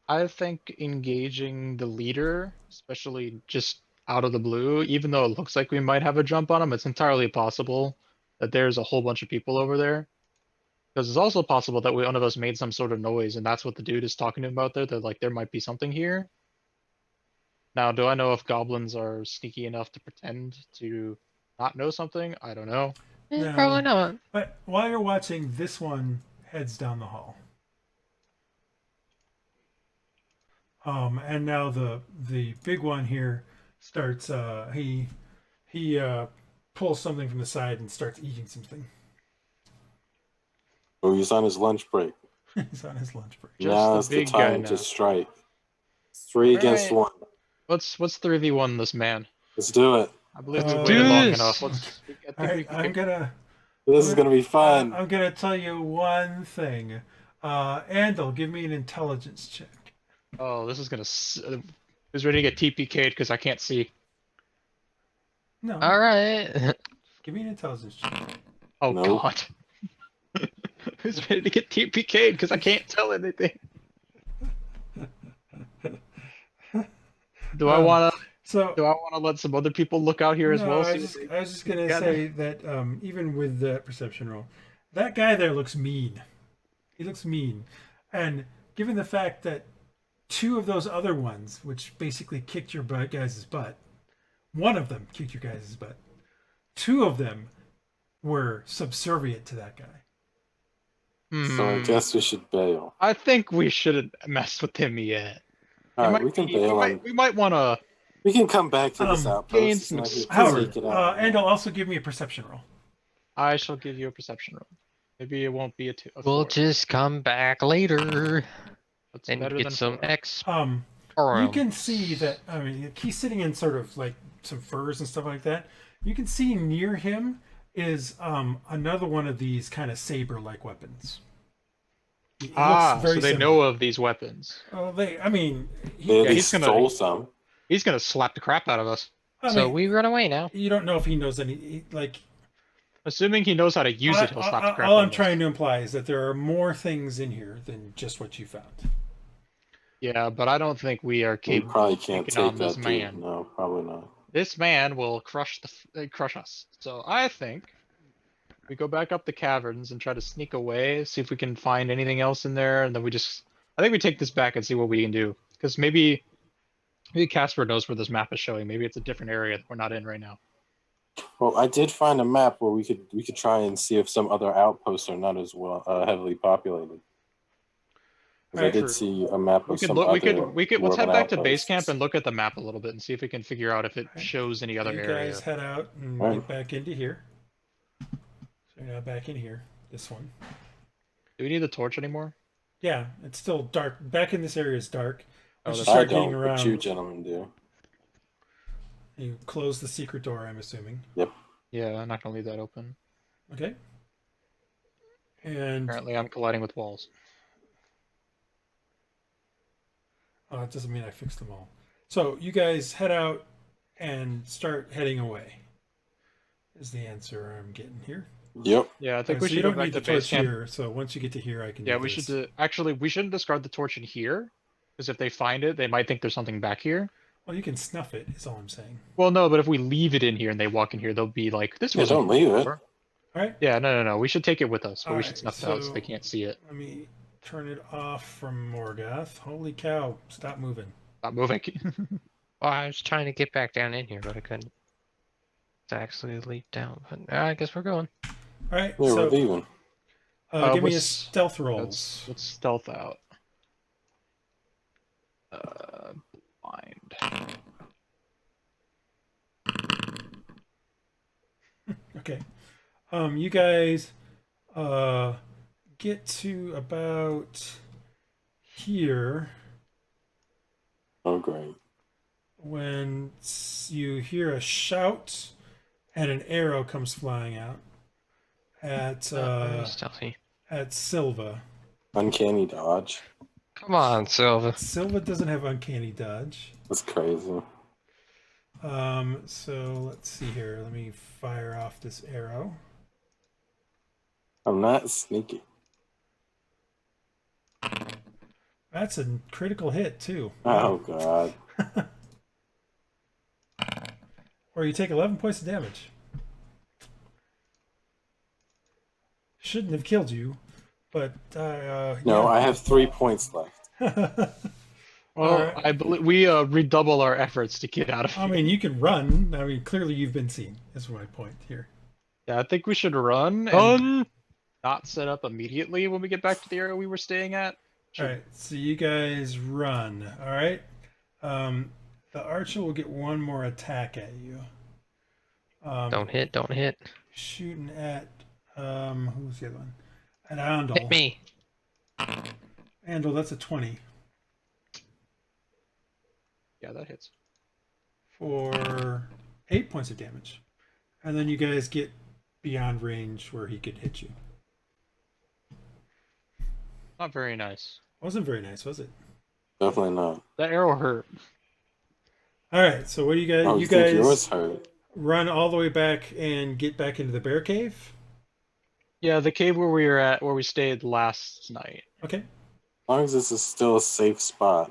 I think engaging the leader, especially just out of the blue, even though it looks like we might have a jump on him, it's entirely possible that there's a whole bunch of people over there. Because it's also possible that one of us made some sort of noise, and that's what the dude is talking to him about there. That like there might be something here. Now, do I know if goblins are sneaky enough to pretend to not know something? I don't know. No. Probably not. But while you're watching, this one heads down the hall. And now the big one here starts. He pulls something from the side and starts eating something. Oh, he's on his lunch break. He's on his lunch break. Just Now's the the big guy time now. to strike. 3 against Alright. 1. What's 3v1 this man? Let's do it. I believe we Do waited long this. enough. I All think right, we I'm can. gonna. This is gonna be fun. I'm gonna tell you one thing. Andal, give me an intelligence check. Oh, this is gonna. Who's ready to get TPK'd because I can't see? No, All right. give me an intelligence check. Oh Nope. God. Who's ready to get TPK'd because I can't tell anything? Do I Um, wanna? So Do I wanna let some other people look out here as no, well? I See was what just, they I was just gonna got? say that even with the perception roll, that guy there looks mean. He looks mean, and given the fact that two of those other ones, which basically kicked your guys' butt, one of them kicked your guys' butt. Two of them were subservient to that guy. So I Hmm. guess we should bail. I think we shouldn't mess with him yet. All right, we can bail on. We might want to We can come back to this Um, outpost. gain It's some not here to However, take it out. and I'll also give me a perception roll. I shall give you a perception roll. Maybe it won't be a We'll four. just come back later That's and better get than some four. X. You can see that. I mean, he's sitting in sort of like some furs and stuff like that. You can see near him is another one of these kind of saber-like weapons. It looks very So they similar. know of these weapons. I mean, They at Yeah, least he's gonna- stole some. He's gonna slap the crap out of us. So we run away now. you don't know if he knows like. Assuming he knows how to use it, he'll slap the crap All out I'm of us. trying to imply is that there are more things in here than just what you found. Yeah, but I don't think we are We capable probably of can't taking on take this that man. dude. No, probably not. This man will crush us. So I think we go back up the caverns and try to sneak away, see if we can find anything else in there, and then I think we take this back and see what we can do. Because maybe Casper knows where this map is showing. Maybe it's a different area that we're not in right now. Well, I did find a map where we could try and see if some other outposts are not as well heavily populated. 'Cause I Right. did see a map We of could some look. other. Let's head dwarven back to base camp outposts. and look at the map a little bit and see if we can figure out if it Right. shows any other You area. guys head out and Right. get back into here. So you're now back in here. This one. Do we need the torch anymore? Yeah, it's still dark. Back in this area is dark. Oh, Once you that's I start don't, getting but around, you gentlemen do. you close the secret door, I'm assuming. Yeah, I'm not gonna leave that open. Okay. And Apparently, I'm colliding with walls. it doesn't mean I fixed them all. So you guys head out and start heading away. Is the answer I'm getting here? Yep. Yeah, I think Alright, we so should you go don't back need to the base torch camp. here. So once you get to here, I can. Yeah, do we this. should actually we shouldn't discard the torch in here because if they find it, they might think there's something back here. Well, you can snuff it. Is all I'm saying. Well, no, but if we leave it in here and they walk in here, they'll be like, "This Yeah, was don't leave it. All right. Yeah, no. We should take it with us, but we Alright, should snuff it out so so- they can't see it. Let me turn it off from Morgoth. Holy cow! Stop moving. Stop moving. Well, I was trying to get back down in here, but I couldn't. To actually leap down. But I guess we're going. All right. Yeah, so we're leaving. give me a let's- stealth roll. let's stealth out. Blind. Okay. You guys get to about here Oh, great. when you hear a shout and an arrow comes flying out at Stealthy. Silva. Uncanny dodge. Come on, Silva. Silva doesn't have uncanny dodge. That's crazy. So let's see here. Let me fire off this arrow. I'm not sneaky. That's a critical hit too. Oh, God. Or you take 11 points of damage. Shouldn't have killed you, but No, I have 3 points left. Well, Alright. I believe we redouble our efforts to get out of here. I mean, you can run. I mean, clearly you've been seen. That's my point here. Yeah, I think we should run and not set up immediately when we get back to the area we were staying at. All right, so you guys run. All right. The archer will get one more attack at you. Don't hit, don't hit. Shooting at who's the other one? At Andal. Hit me. Andal, that's a 20 Yeah, that hits. for 8 points of damage, and then you guys get beyond range where he could hit you. Not very nice. Wasn't very nice, was it? Definitely not. That arrow hurt. All right. So what do you guys? Oh, You you think yours guys hurt? run all the way back and get back into the bear cave. Yeah, the cave where we were at, where we stayed last night. Okay. As long as this is still a safe spot.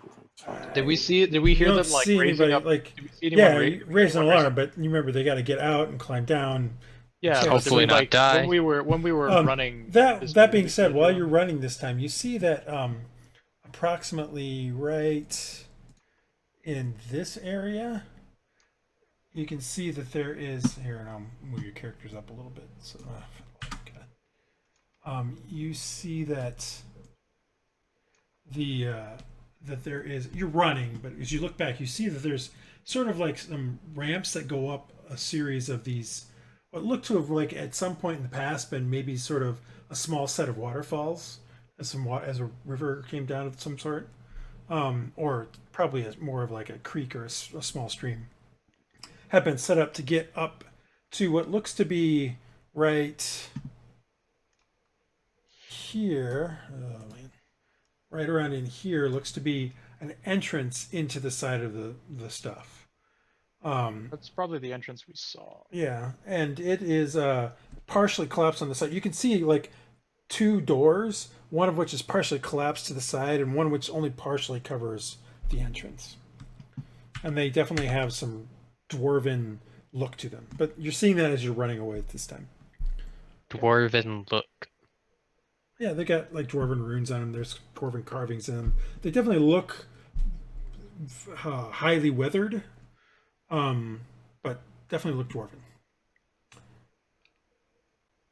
Did we see it? Did we You hear don't them like see raising anybody up? like. Did we see anyone Yeah, you raise an anyone alarm, but you remember they got to get out and climb down. Yeah, So but did hopefully we, not like, die. When we were running. this That way, being did said, we while do- you're running this time, you see that approximately right in this area, you can see that there is here, and I'll move your characters up a little bit. So, you see that that there is, you're running, but as you look back, you see that there's sort of like some ramps that go up a series of these what look to have like at some point in the past been maybe sort of a small set of waterfalls as as a river came down of some sort, or probably as more of like a creek or a small stream, have been set up to get up to what looks to be right here. Oh man, right around in here looks to be an entrance into the side of the stuff. That's probably the entrance we saw. Yeah, and it is partially collapsed on the side. You can see like two doors, one of which is partially collapsed to the side, and one which only partially covers the entrance. And they definitely have some dwarven look to them. But you're seeing that as you're running away at this time. Dwarven look. Yeah, they got like dwarven runes on them. There's dwarven carvings in them. They definitely look highly weathered, but definitely look dwarven.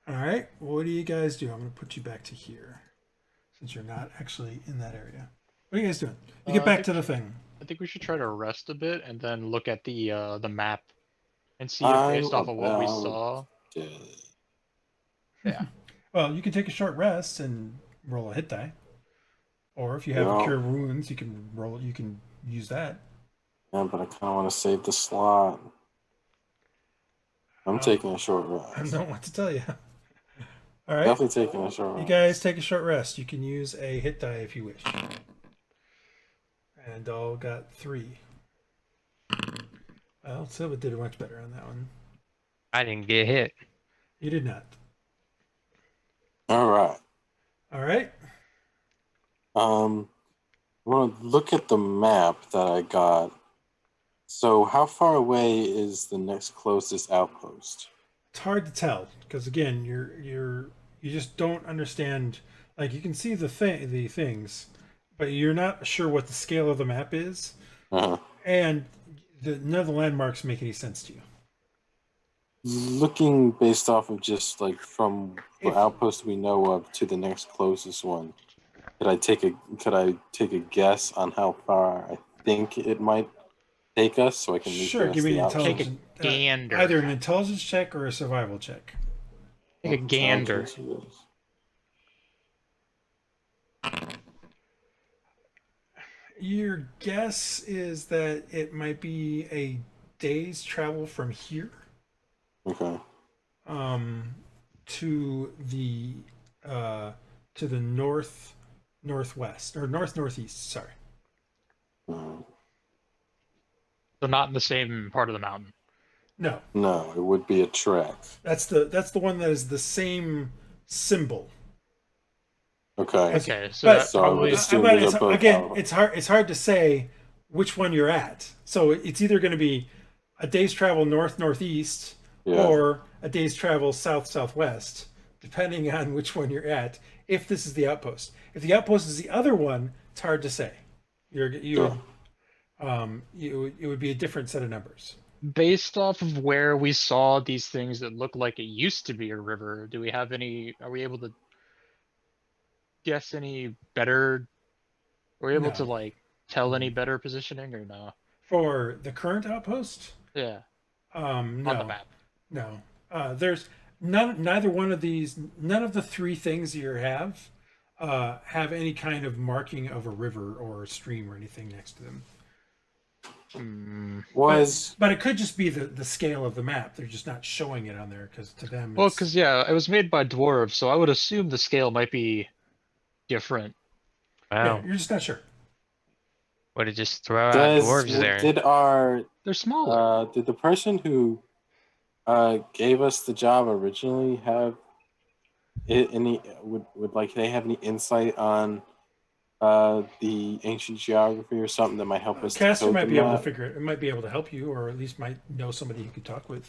All right, what do you guys do? I'm going to put you back to here since you're not actually in that area. What are you guys doing? You get back to the thing. I think we should try to rest a bit and then look at the map and see if based off of what we saw. Yeah. Well, you can take a short rest and roll a hit die, or if you have a cure wounds, you can roll. You can use that. Yeah, but I kind of want to save the slot. I'm taking a short I rest. don't know what to tell you. All right. Definitely taking a short rest. You guys take a short rest. You can use a hit die if you wish. And all got 3. Well, Silva did much better on that one. I didn't get hit. You did not. All right. All right. I want to look at the map that I got. So, how far away is the next closest outpost? It's hard to tell because again, you just don't understand. Like you can see the things, but you're not sure what the scale of the map is, and none of the landmarks make any sense to you. Looking based off of just like from what outpost we know of to the next closest one, could I take a guess on how far I think it might take us so I can Sure, give me an intelligence. Take a gander. Either an intelligence check or a survival check. Take a gander. Your guess is that it might be a day's travel from here. Okay. To the northwest or northeast. Sorry. So not in the same part of the mountain. No, No, it would be a trek. that's the one that is the same symbol. Okay. Okay, so But, that So I would probably assume but they're both again, out. it's hard to say which one you're at. So it's either going to be a day's travel northeast Yeah. or a day's travel southwest, depending on which one you're at. If this is the outpost, if the outpost is the other one, it's hard to say. It would be a different set of numbers. based off of where we saw these things that look like it used to be a river. Do we have any? Are we able to guess any better? Are we able No. to like tell any better positioning or no? For the current outpost, Yeah, no, on the map. no. There's neither one of these. None of the 3 things you have any kind of marking of a river or a stream or anything next to them. But it could just be the scale of the map. They're just not showing it on there because to them. Well, because yeah, it was made by dwarves, so I would assume the scale might be different Wow. Yeah, you're just not sure. Would it just throw out Does dwarves there? They're smaller. did the person who gave us the job originally have any would like they have any insight on the ancient geography or something that might help us to Castor code might the be able to map? figure it. It might be able to help you, or at least might know somebody you could talk with.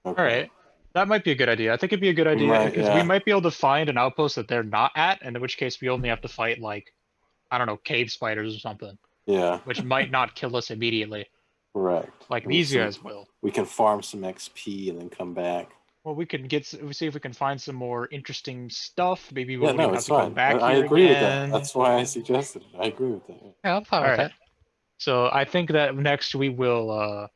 Okay. All right. That might be a good idea. I think it'd be a good idea might, because yeah. we might be able to find an outpost that they're not at, and in which case we only have to fight like, I don't know, cave spiders or something, Yeah, which might not kill us immediately, correct. like And these guys will. we can farm some XP and then come back. Well, we can see if we can find some more interesting stuff. Maybe we Yeah, won't no, even have it's to go fine. back I here agree with that. again. That's why I suggested it. I agree with that. Yeah, I'm fine All with right. that. So I think that next we will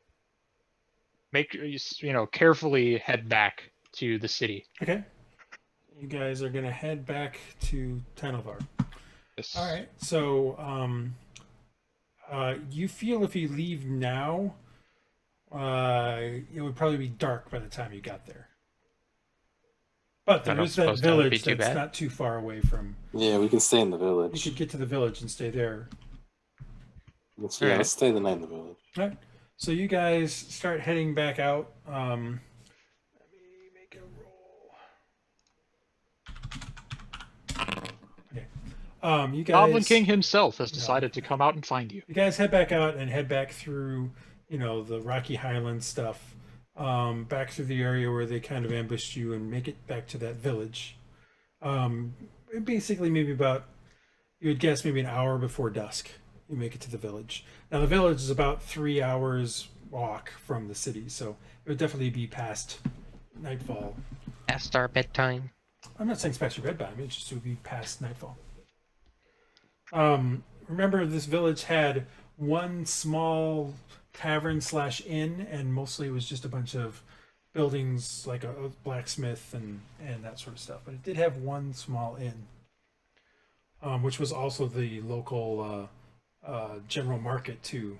carefully head back to the city. Okay. You guys are gonna head back to Tanovar. Yes. All right. So, you feel if you leave now, it would probably be dark by the time you got there. But I there don't is that suppose that would be village too that's bad. not too far away from. Yeah, we can stay in the You village. could get to the village and stay there. Let's Alright. stay the night in the village. All right. So you guys start heading back out. Let me make a roll. Okay. You guys. Goblin King himself has decided to come out and find you. You guys head back out and head back through, the Rocky Highlands stuff, back through the area where they kind of ambushed you and make it back to that village. Basically, maybe you would guess maybe an hour before dusk, you make it to the village. Now, the village is about 3 hours walk from the city, so it would definitely be past nightfall. Past our bedtime. I'm not saying it's past your bedtime, it just would be past nightfall. Remember, this village had one small tavern/inn, and mostly it was just a bunch of buildings like a blacksmith and that sort of stuff. But it did have one small inn, which was also the local general market too.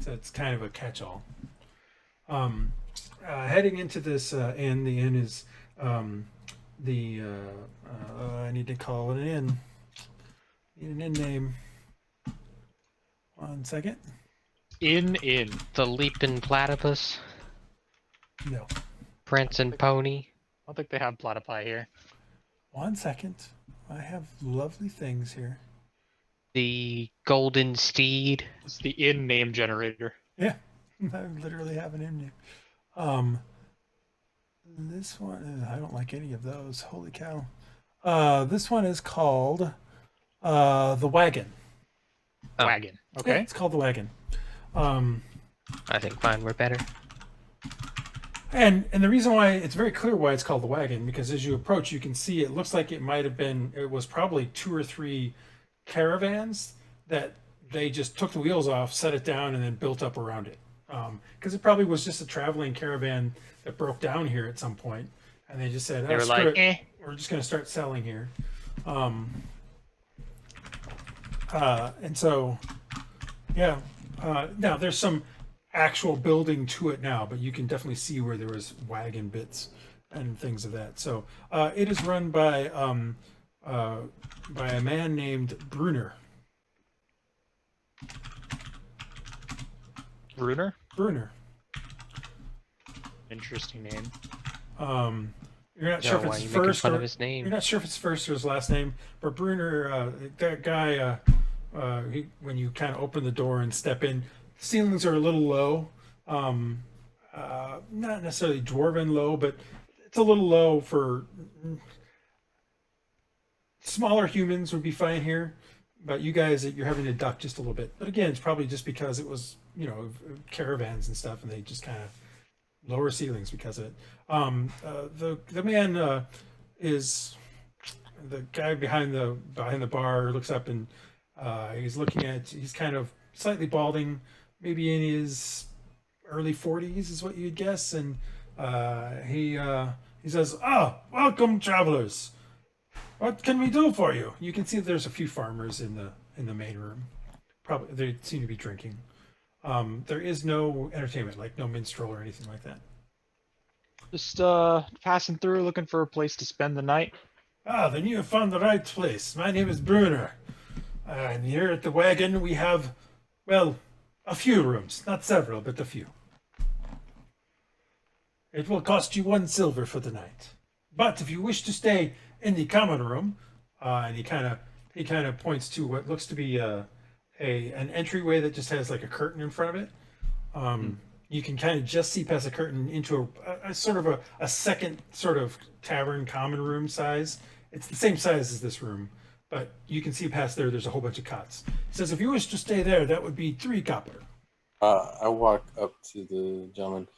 So it's kind of a catch-all. Heading into this inn, the inn is I need to call it an inn. Need an inn name. 1 second. In. The leaping platypus. No. Prancing pony. I don't think they have platypi here. 1 second. I have lovely things here. The golden steed. It's the in name generator. Yeah, I literally have an inn name. This one, I don't like any of those. Holy cow. This one is called the Wagon. Oh. Wagon. Yeah, Okay. it's called the Wagon. I think mine were better. And the reason why it's very clear why it's called the Wagon, because as you approach, you can see it looks like it was probably 2 or 3 caravans that they just took the wheels off, set it down, and then built up around it. Because it probably was just a traveling caravan that broke down here at some point, and they just said, They were screw like, it. We're just going to start selling here. And so, yeah. Now there's some actual building to it now, but you can definitely see where there was wagon bits and things of that. So it is run by a man named Brunner. Brunner. Interesting name. You're not sure if why it's are you making first fun or of his name? you're not sure if it's first or his last name, but Brunner, that guy, when you kind of open the door and step in, ceilings are a little low. Not necessarily dwarven low, but it's a little low for smaller humans would be fine here. But you guys, you're having to duck just a little bit. But again, it's probably just because it was, caravans and stuff, and they just kind of lower ceilings because of it. The man is the guy behind the bar. Looks up and he's kind of slightly balding, maybe in his early 40s is what you'd guess, and he says, welcome travelers. What can we do for you? You can see there's a few farmers in the main room. Probably they seem to be drinking. There is no entertainment, like no minstrel or anything like that. Just passing through, looking for a place to spend the night. Then you have found the right place. My name is Brunner. And here at the wagon, we have, well, a few rooms. Not several, but a few. It will cost you 1 silver for the night. But if you wish to stay in the common room, and he kind of points to what looks to be an entryway that just has like a curtain in front of it. You can kind of just see past the curtain into a sort of a second sort of tavern common room size. It's the same size as this room, but you can see past there. There's a whole bunch of cots. He says, if you wish to stay there, that would be 3 copper. I walk up to the gentleman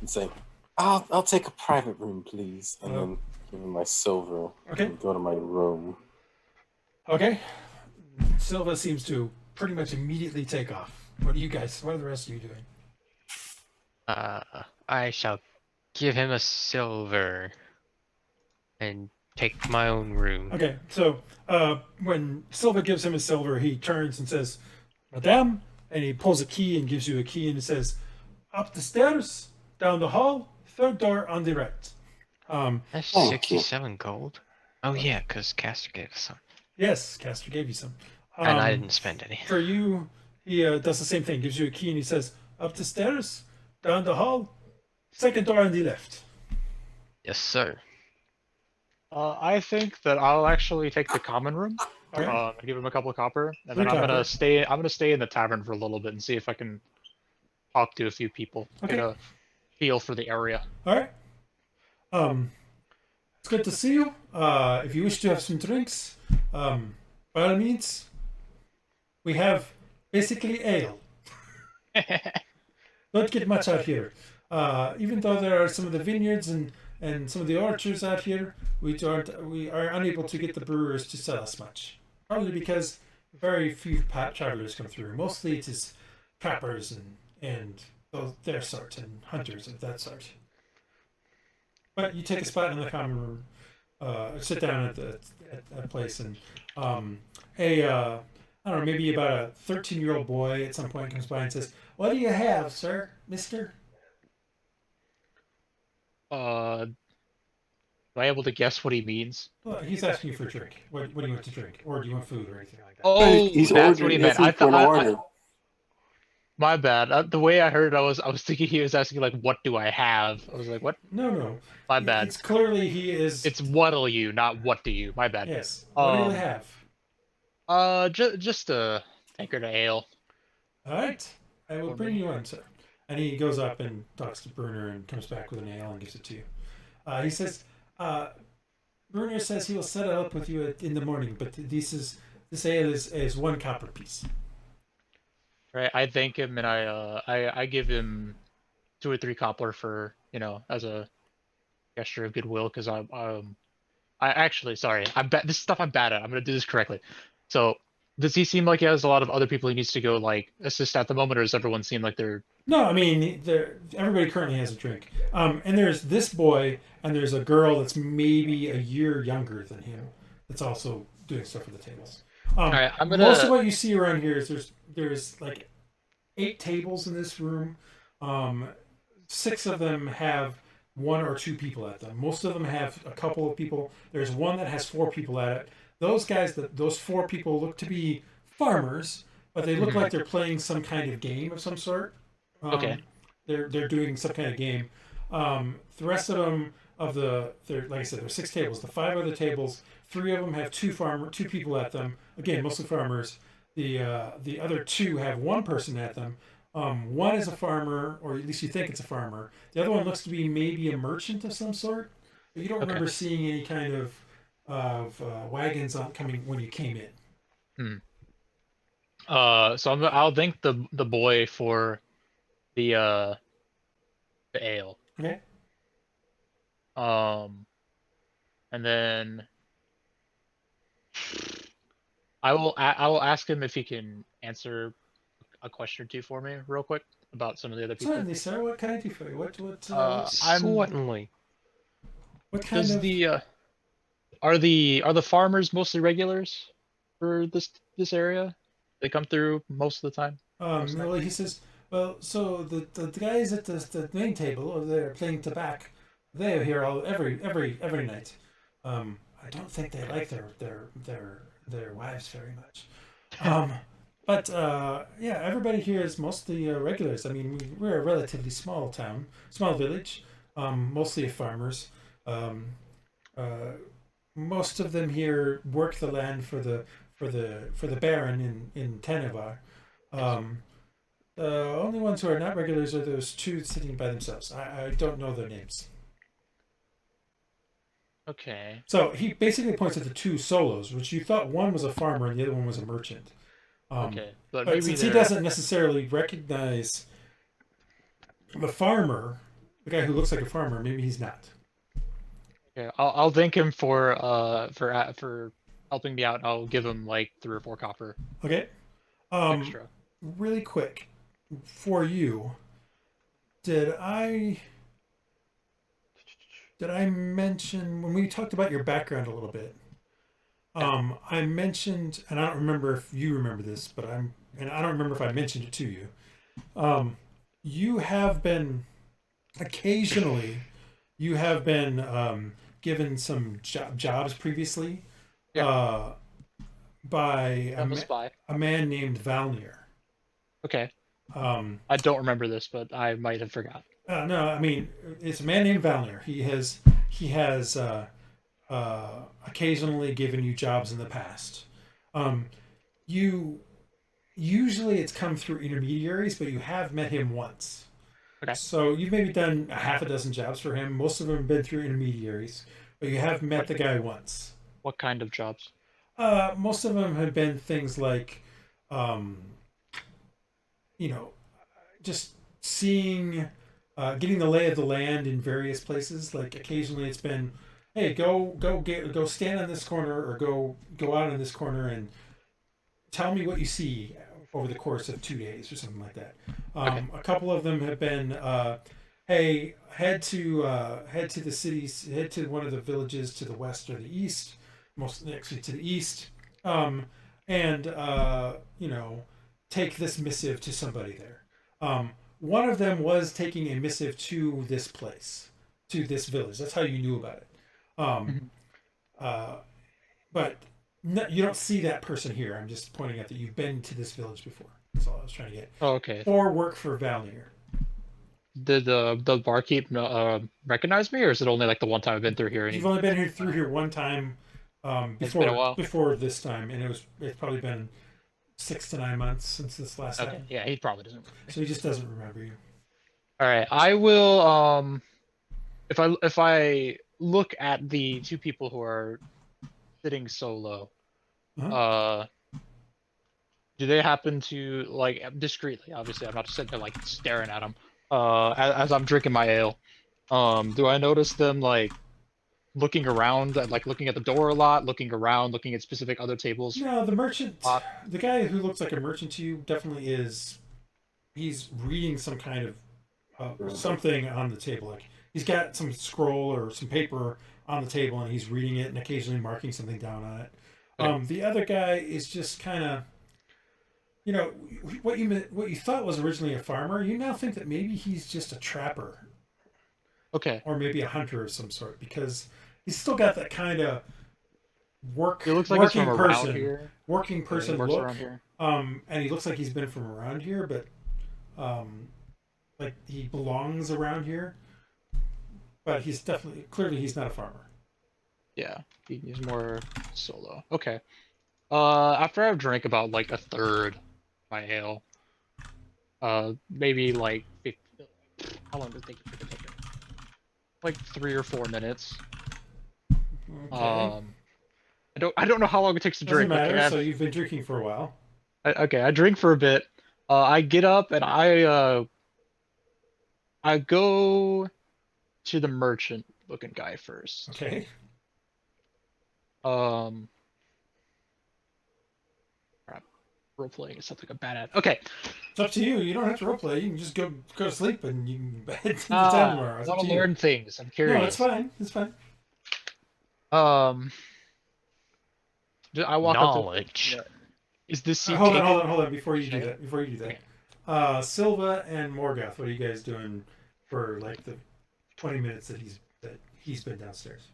and say, I'll take a private room, please. And then give him my silver and go to my room. Okay. Silva seems to pretty much immediately take off. What are the rest of you doing? I shall give him a silver and take my own room. Okay, so when Silva gives him a silver, he turns and says, Madame, and he pulls a key and gives you a key and it says, up the stairs, down the hall, 3rd door on the right. That's 67 gold. Oh yeah, because Castor gave us some. Yes, Castor gave you some. And I didn't spend any. For you, he does the same thing, gives you a key and he says, up the stairs, down the hall, 2nd door on the left. Yes, sir. I think that I'll actually take the common room. Okay. Give him a couple of copper, and 3 then I'm copper. gonna stay in the tavern for a little bit and see if I can talk to a few people. Okay. Get a feel for the area. All right. It's good to see you. If you wish to have some drinks, by all means, we have basically ale. Don't get much out here. Even though there are some of the vineyards and some of the orchards out here, we are unable to get the brewers to sell us much. Probably because very few travelers come through. Mostly it is trappers and their sort and hunters of that sort. But you take a spot in the common room, sit down at a place, and I don't know, maybe about a 13-year-old boy at some point comes by and says, "What do you have, sir, mister?" Am I able to guess what he means? Well, he's asking you for a drink. What do you want to drink? Or do you want food or anything like that? Oh, He's that's what he ordering meant. food for an order. My bad. The way I heard it, I was thinking he was asking like, "What do I have?" I was like, "What?" No. My bad. It's clearly he is... It's what'll you, not what do you. My bad. Yes. What do you have? Just a tankard of ale. All right. I will bring you one, sir. And he goes up and talks to Bruner and comes back with an ale and gives it to you. He says, Bruner says he will settle up with you in the morning, but this ale is 1 copper piece. Right. I thank him and I give him 2 or 3 copper for, as a gesture of goodwill, because I actually, sorry, this stuff I'm bad at. I'm gonna do this correctly. So does he seem like he has a lot of other people he needs to go like assist at the moment, or does everyone seem like they're... No, I mean, everybody currently has a drink. And there's this boy, and there's a girl that's maybe a year younger than him that's also doing stuff at the tables. All right, Most of what you see around here is there's like 8 tables in this room. 6 of them have 1 or 2 people at them. Most of them have a couple of people. There's one that has 4 people at it. Those 4 people look to be farmers, but they look like they're playing some kind of game of some sort. Okay. They're doing some kind of game. The rest of them like I said, there's 6 tables. The 5 other tables, 3 of them have 2 people at them. Again, mostly farmers. The other 2 have 1 person at them. One is a farmer, or at least you think it's a farmer. The other one looks to be maybe a merchant of some sort. But you don't remember seeing any kind of wagons coming when you came in. So I'll thank the boy for the ale. Okay. And then I will ask him if he can answer a question or 2 for me real quick about some of the other people. Certainly, sir. What can I do for you? Certainly. What kind of... Are the farmers mostly regulars for this area? They come through most of the time. Well, he says, well, so the guys at the main table over there playing tobacco, they're here every night. I don't think they like their wives very much. Um, but yeah, everybody here is mostly regulars. I mean, we're a relatively small town, small village, mostly farmers. Um, uh, Most of them here work the land for the Baron in Tenevar. Um, the only ones who are not regulars are those two sitting by themselves. I don't know their names. Okay. So he basically points at the two solos, which you thought one was a farmer and the other one was a merchant. Okay. But But maybe since he they're doesn't necessarily recognize the farmer, the guy who looks like a farmer, maybe he's not. okay. I'll thank him for helping me out. I'll give him like 3 or 4 copper Okay. Um, extra. Really quick, for you, did I mention when we talked about your background a little bit? I mentioned, and I don't remember if you remember this, and I don't remember if I mentioned it to you. Um, you have been occasionally, you have been given some jobs previously, Yeah. uh, by I'm a spy. a man named Valnir. Okay. Um, I don't remember this, but I might have forgot. no, I mean it's a man named Valnir. He has occasionally given you jobs in the past. Um, you usually it's come through intermediaries, but you have met him once. Okay. So you've maybe done a half a dozen jobs for him. Most of them have been through intermediaries, but you have met the guy once. What kind of jobs? Most of them have been things like, um, you know, just seeing, getting the lay of the land in various places. Like occasionally, it's been, hey, go stand on this corner or go out on this corner and tell me what you see over the course of 2 days or something like that. Okay. A couple of them have been, hey, head to the cities, head to one of the villages to the west or the east, most actually to the east, and take this missive to somebody there. One of them was taking a missive to this place, to this village. That's how you knew about it. Um, Mhm. but no, you don't see that person here. I'm just pointing out that you've been to this village before. That's all I was trying to get. Oh, okay. Or work for Valnir. Did the barkeep recognize me, or is it only like the one time I've been through here? And You've only been here through here one time, it's been a while. before this time, and it's probably been 6 to 9 months since this last Okay. happened. Yeah, he probably doesn't. So he just doesn't remember you. All right. I will. If I look at the 2 people who are sitting solo, Uh-huh. do they happen to like discreetly? Obviously, I'm not sitting there like staring at them. As I'm drinking my ale, do I notice them like looking around, like looking at the door a lot, looking around, looking at specific other tables? No, the merchant, Uh, the guy who looks like a merchant to you, definitely is. He's reading some kind of something on the table. Like he's got some scroll or some paper on the table, and he's reading it and occasionally marking something down on it. Okay. The other guy is just kind of, what you thought was originally a farmer. You now think that maybe he's just a trapper Okay. or maybe a hunter of some sort, because he's still got that kind of It looks like it's working from around person here. working He person works look. around here. And he looks like he's been from around here, but like he belongs around here. But he's clearly he's not a farmer. Yeah, he's more solo. Okay. After I've drank about like a third my ale, maybe like how long does it take to take it? Like 3 or 4 minutes. Okay. I don't know how long it takes to Doesn't drink. matter. Okay, So you've been drinking for a while. I drink for a bit. I get up and I go to the merchant looking guy first. Okay. Crap. Role playing is something I'm bad at. Okay. It's up to you. You don't have to roleplay. You can just go to sleep and you can head to the town tomorrow. I It's want up to to you. learn things. I'm No, curious. it's fine. It's fine. I walk up to. Knowledge. Is this seat Hold taken? on. Before you do Okay. that, Okay. Silva and Morgoth, what are you guys doing for like the 20 minutes that he's been downstairs?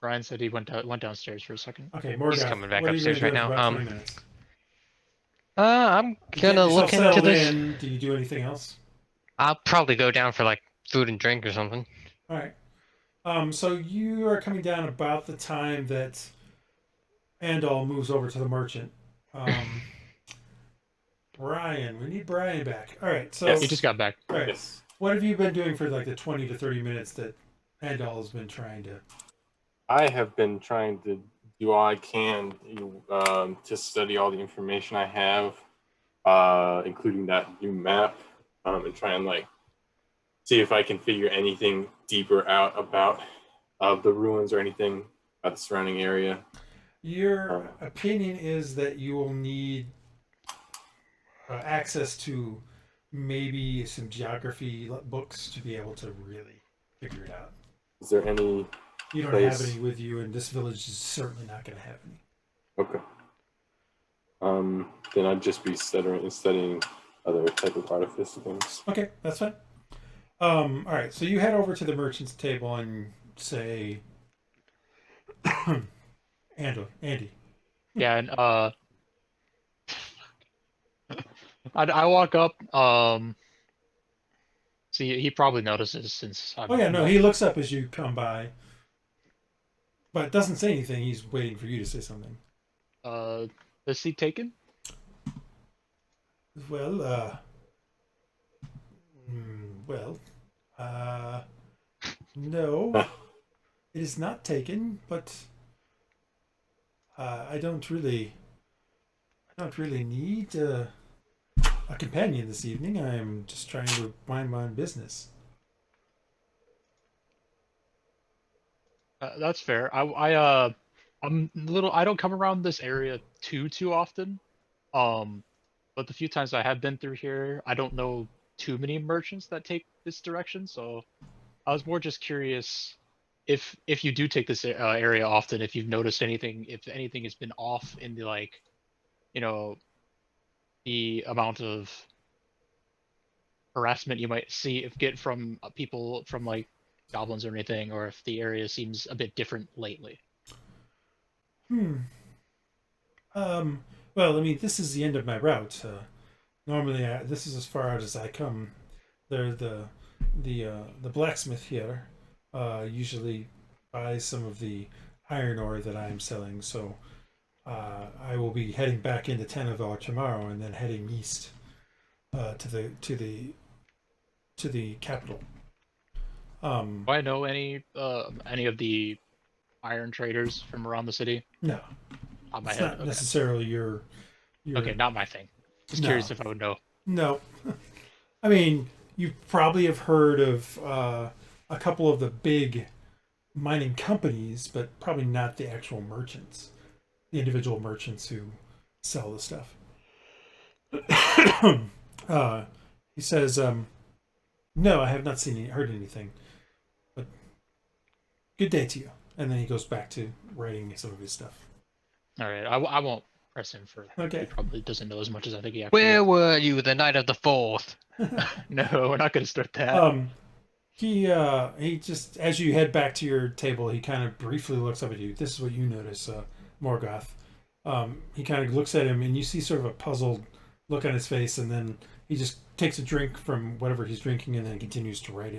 Ryan said he went downstairs for a second. Okay, Morgoth. coming back what are you upstairs gonna right do in now. about 20 minutes? I'm You get gonna yourself look into settled this. in. Do you do anything else? I'll probably go down for like food and drink or something. All right. So you are coming down about the time that Andal moves over to the merchant. Brian, we need Brian back. All right. So, Yes. He just got back. all right. Yes. What have you been doing for like the 20 to 30 minutes that Andal has been trying to? I have been trying to do all I can to study all the information I have, including that new map, and try and like see if I can figure anything deeper out about the ruins or anything about the surrounding area. Your opinion is that you will need access to maybe some geography books to be able to really figure it out. Is there any? You don't Place. have any with you, and this village is certainly not going to have any. Okay. Then I'd just be studying other type of artificer things. Okay, that's fine. All right, so you head over to the merchant's table and say, Andy. Yeah, and I walk up. See, he probably notices since I'm. Oh yeah, no, he looks up as you come by, but doesn't say anything. He's waiting for you to say something. Is he taken? Well, no, it is not taken, but I don't really need a companion this evening. I'm just trying to mind my own business. That's fair. I'm a little. I don't come around this area too often. But the few times I have been through here, I don't know too many merchants that take this direction. So I was more just curious if you do take this area often, if you've noticed anything, if anything has been off in the like, you know, the amount of harassment you might see if get from people from like goblins or anything, or if the area seems a bit different lately. Well, I mean, this is the end of my route. Normally, this is as far out as I come. There, the blacksmith here usually buys some of the iron ore that I am selling. So I will be heading back into Teneval tomorrow, and then heading east to the capital. Do I know any of the iron traders from around the city? No, On my it's head. not Okay. necessarily your. Okay, not my thing. Just No. curious if I would know. No, I mean you probably have heard of a couple of the big mining companies, but probably not the actual merchants, the individual merchants who sell the stuff. He says, "No, I have not heard anything. But good day to you." And then he goes back to writing some of his stuff. All right, I won't press him for. Okay. He probably doesn't know as much as I think he actually. Where were you the night of the 4th? No, we're not going to start that. He just, as you head back to your table, he kind of briefly looks up at you. This is what you notice, Morgoth. He kind of looks at him, and you see sort of a puzzled look on his face, and then he just takes a drink from whatever he's drinking, and then continues to write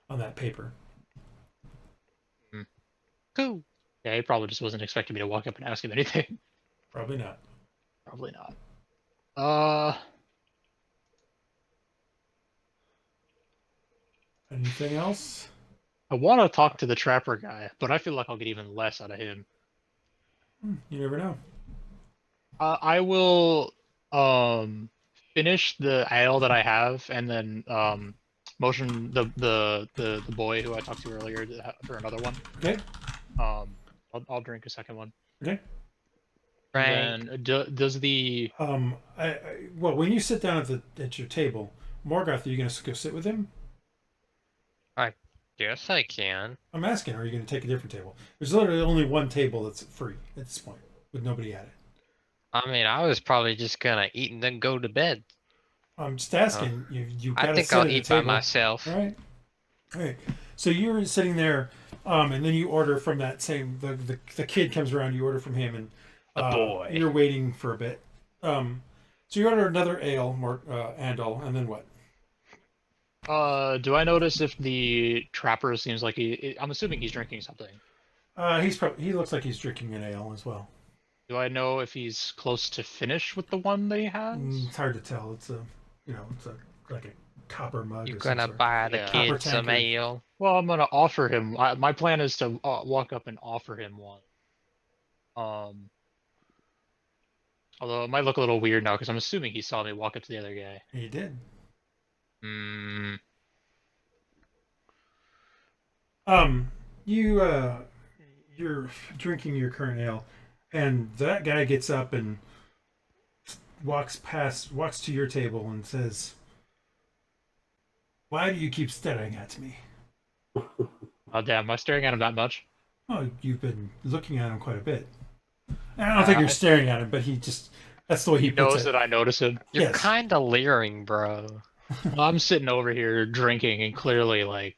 on that paper. Cool. Yeah, he probably just wasn't expecting me to walk up and ask him anything. Probably not. Probably not. Anything else? I want to talk to the trapper guy, but I feel like I'll get even less out of him. You never know. I will finish the ale that I have, and then motion the boy who I talked to earlier for another one. Okay. I'll drink a second one. Okay. Right. And does the Well, when you sit down at your table, Morgoth, are you going to go sit with him? Yes, I can. I'm asking, are you going to take a different table? There's literally only one table that's free at this point, with nobody at it. I mean, I was probably just gonna eat and then go to bed. I'm just asking. You I gotta think sit I'll at the eat by table. myself. All right. All right. So you're sitting there, and then you order from that same the kid comes around. You order from him, and The boy. You're waiting for a bit. So you order another ale, Andal, and then what? Do I notice if the trapper seems like I'm assuming he's drinking something. He looks like he's drinking an ale as well. Do I know if he's close to finish with the one that he has? It's hard to tell. It's it's a like a copper mug You're or some gonna sort. buy the Yeah. Copper kids some tankard. ale. Well, I'm gonna offer him. My plan is to walk up and offer him one. Um, Although it might look a little weird now because I'm assuming he saw me walk up to the other guy. He did. Hmm. Um, you're drinking your current ale, and that guy gets up and walks to your table and says, "Why do you keep staring at me?" Oh damn! Am I staring at him that much? Oh, you've been looking at him quite a bit. I don't think you're staring at him, but that's the way he He puts knows it. that I notice him. You're Yes. kind of leering, bro. Well, I'm sitting over here drinking and clearly like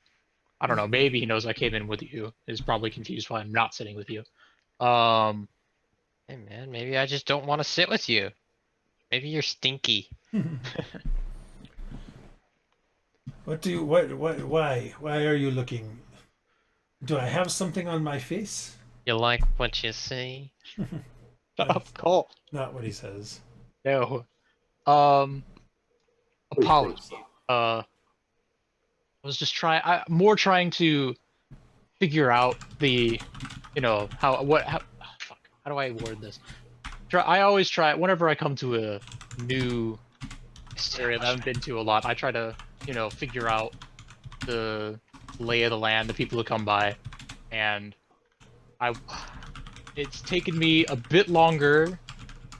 I don't know. Maybe he knows I came in with you. He's probably confused why I'm not sitting with you. Um. Hey man, maybe I just don't want to sit with you. Maybe you're stinky. Why are you looking? Do I have something on my face? You like what you see? Of course. Not what he says. No. We Apology. think so. I was just more trying to figure out the, how fuck, how do I word this? I always try whenever I come to a new area that I haven't been to a lot. I try to, figure out the lay of the land, the people who come by, and it's taken me a bit longer.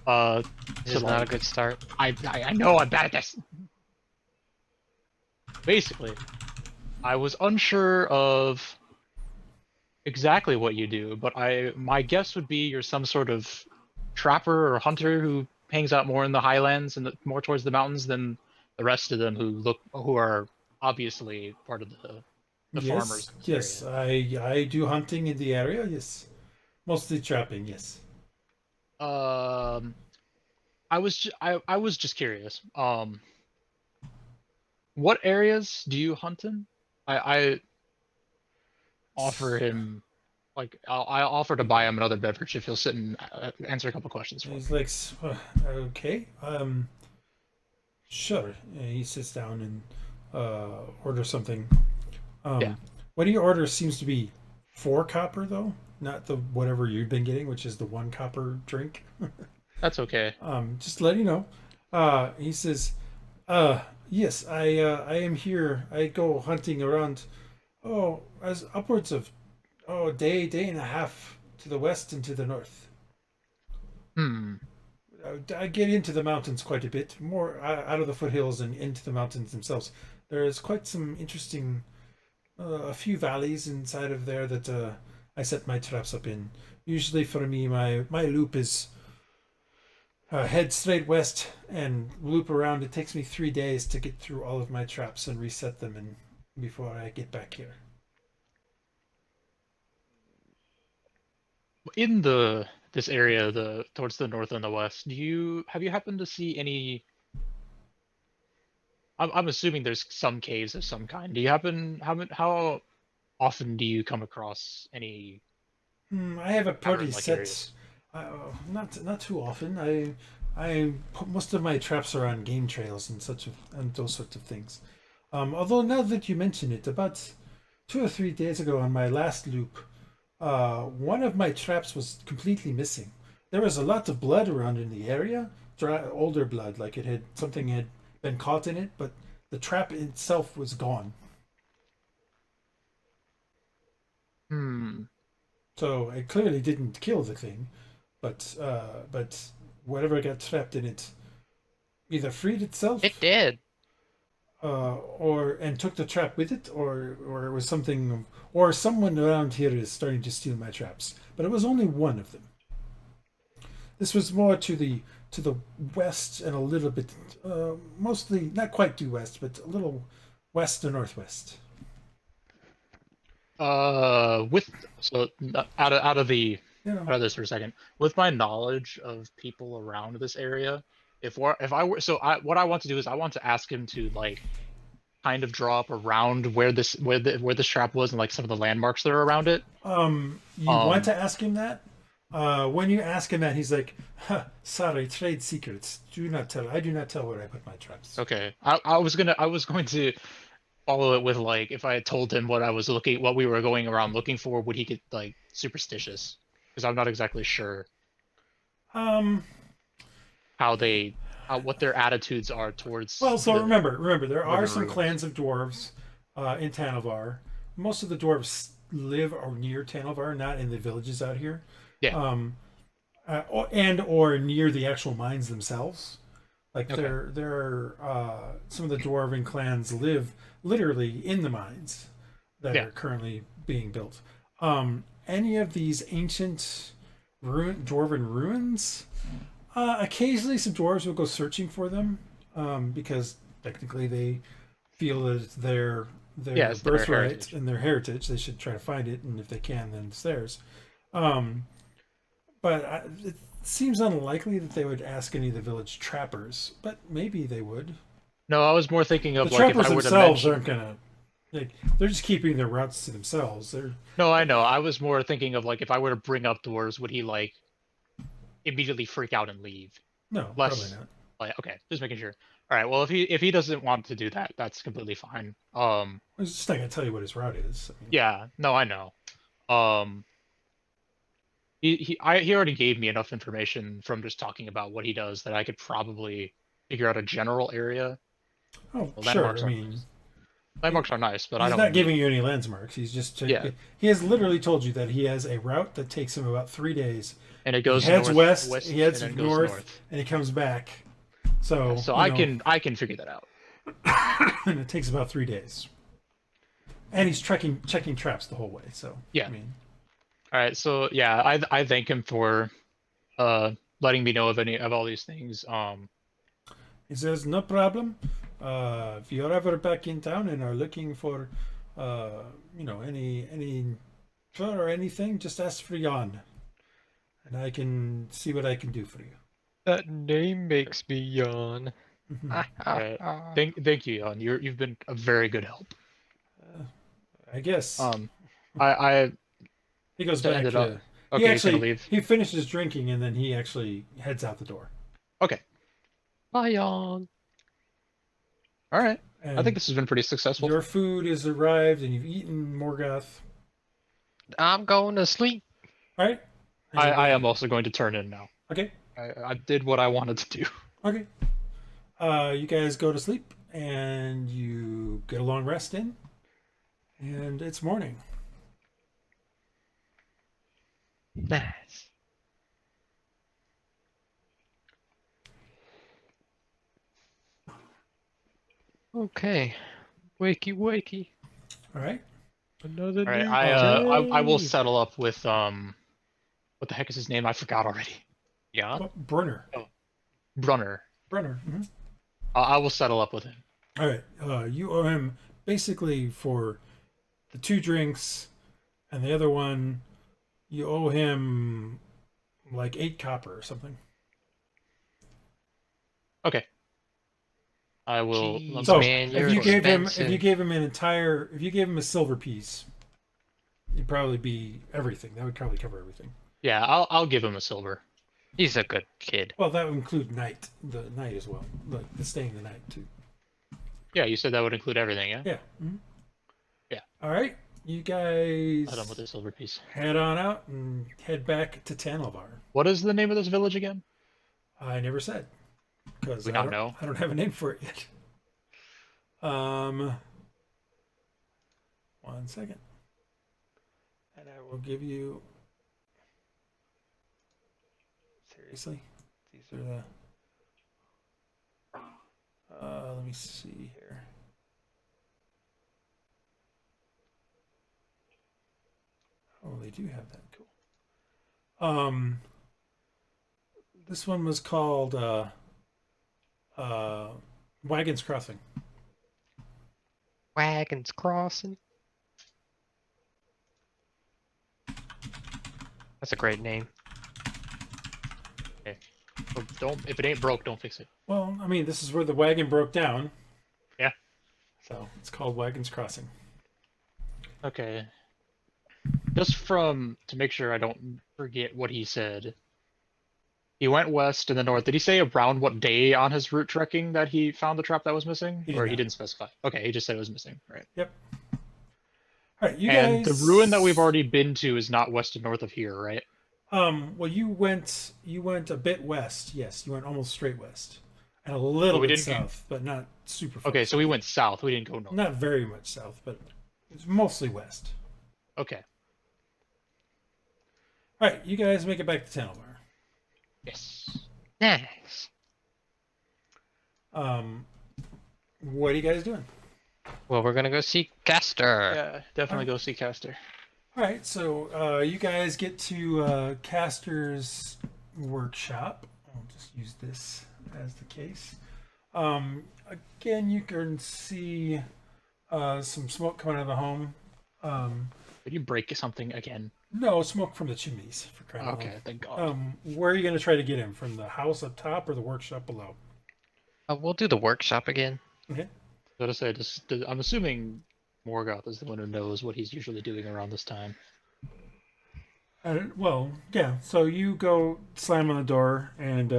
This is not a good start. I know I'm bad at this. Basically, I was unsure of exactly what you do, but my guess would be you're some sort of trapper or hunter who hangs out more in the highlands and more towards the mountains than the rest of them who are obviously part of the farmers. In this Yes, area. I do hunting in the area. Yes, mostly trapping. Yes. I was just curious. What areas do you hunt in? I offer him, like, I offer to buy him another beverage if he'll sit and answer a couple questions for me. He's like, okay, sure. And he sits down and orders something. Yeah. What he orders seems to be 4 copper though, not the whatever you've been getting, which is the 1 copper drink. That's okay. Just to let you know. He says, yes, I am here. I go hunting around, as upwards of, day and a half to the west and to the north. Hmm. I get into the mountains quite a bit, more out of the foothills and into the mountains themselves. There is quite some interesting, a few valleys inside of there that I set my traps up in. Usually for me, my loop is head straight west and loop around. It takes me 3 days to get through all of my traps and reset them, and before I get back here. In this area, towards the north and the west, have you happened to see any? I'm assuming there's some caves of some kind. Do you how often do you come across any? I have a pretty Cavern-like set. areas. Not too often. I put most of my traps are on game trails and and those sorts of things. Although now that you mention it, about 2 or 3 days ago on my last loop, one of my traps was completely missing. There was a lot of blood around in the area, older blood, like something had been caught in it, but the trap itself was gone. Hmm. So it clearly didn't kill the thing, but whatever got trapped in it either freed itself, It did. or and took the trap with it, or it was something, or someone around here is starting to steal my traps. But it was only one of them. This was more to the west and a little bit, mostly not quite due west, but a little west to northwest. With so out of You know, this for a second. With my knowledge of people around this area, What I want to do is I want to ask him to like kind of draw up around where the trap was and like some of the landmarks that are around it. You want to ask him that? When you ask him that, he's like, huh, "Sorry, trade secrets. Do not tell. I do not tell where I put my traps." Okay. I was going to follow it with like if I had told him what we were going around looking for, would he get like superstitious? Because I'm not exactly sure Um. what their attitudes are towards. Well, so the- remember, there are some ruins. clans of dwarves in Tanavar. Most of the dwarves live or near Tanavar, not in the villages out here. Yeah. Or near the actual mines themselves. Like Okay. there are some of the dwarven clans live literally in the mines that Yeah. are currently being built. Any of these ancient dwarven ruins, occasionally some dwarves will go searching for them because technically they feel that it's their Yeah, it's their birthright heritage. and their heritage. They should try to find it, and if they can, then it's theirs. But it seems unlikely that they would ask any of the village trappers, but maybe they would. No, I was more thinking of The like if trappers I were to themselves mention. aren't gonna. They're just keeping their routes to themselves. They're No, I know. I was more thinking of like if I were to bring up dwarves, would he like immediately freak out and leave? no, Less probably not. like okay, just making sure. All right. Well, if he doesn't want to do that, that's completely fine. I'm just not gonna tell you what his route is. I mean, Yeah. No, I know. Um. He already gave me enough information from just talking about what he does that I could probably figure out a general area. oh, Well, sure. landmarks I are mean, landmarks are nice, but I he's don't. not giving you any landmarks. He's just Yeah. He has literally told you that he has a route that takes him about 3 days. And it He goes heads west, west. He heads and then goes north, and he comes back. So So you know, I can figure that out. and it takes about 3 days. And he's checking traps the whole way. So Yeah. I mean, All right. So yeah, I thank him for letting me know of any of all these things. he says no problem. If you're ever back in town and are looking for, any fur or anything, just ask for Jan, and I can see what I can do for you. That name makes me yawn. Mhm. Alright. Thank you, Jan. You've been a very good help. I guess I he goes back ended to. up. He Okay, he's gonna actually leave. he finishes drinking and then he actually heads out the door. Okay. Bye, yawn. All right. And I think this has been pretty successful. your food has arrived and you've eaten Morgoth. I'm going to sleep. All right. I am also going to turn in now. Okay. I did what I wanted to do. Okay. You guys go to sleep and you get a long rest in, and it's morning. Nice. Okay. Wakey, wakey. All right. Another All right. new I will day. settle up with what the heck is his name? I forgot already. Yawn? Oh, Brunner. Brunner. Brunner. Mhm. I will settle up with him. All right. You owe him basically for the 2 drinks, and the other one, you owe him like 8 copper or something. Okay. I will. Jeez, So man, you're if you gave expensive. him a silver piece, it'd probably be everything. That would probably cover everything. Yeah, I'll give him a silver. He's a good kid. Well, that would include the night as well, the staying the night too. Yeah, you said that would include everything, yeah? Yeah. Mhm. Yeah. All right, you guys I'm done with the silver piece. head on out and head back to Tanalvar. What is the name of this village again? I never said because We I not don't know. I don't have a name for it yet. 1 second, and I will give you. Seriously, these are the. Let me see here. Oh, they do have that. Cool. This one was called Wagons Crossing. Wagons crossing. That's a great name. Okay. So If it ain't broke, don't fix it. Well, I mean, this is where the wagon broke down. Yeah. So it's called Wagons Crossing. Okay. Just to make sure I don't forget what he said. He went west and then north. Did he say around what day on his route trekking that he found the trap that was missing? He did Or he not. didn't specify? Okay, he just said it was missing. Right. Yep. All right, you And guys. the ruin that we've already been to is not west and north of here, right? Well, you went a bit west. Yes, you went almost straight west, and a little we bit didn't- south, but not super far. Okay, so we went south. We didn't go north. Not very much south, but it's mostly west. Okay. All right, you guys make it back to Tenelmar. Yes. Nice. What are you guys doing? Well, we're gonna go see Castor. Yeah, definitely go see Castor. All right, so you guys get to Castor's workshop. I'll just use this as the case. Again, you can see some smoke coming out of the home. Did you break something again? No, smoke from the chimneys, for crying out Okay, loud. thank God. Where are you going to try to get him? From the house up top or the workshop below? We'll do the workshop again. Okay. So to say, I'm assuming Morgoth is the one who knows what he's usually doing around this time. Well, yeah. So you go slam on the door, and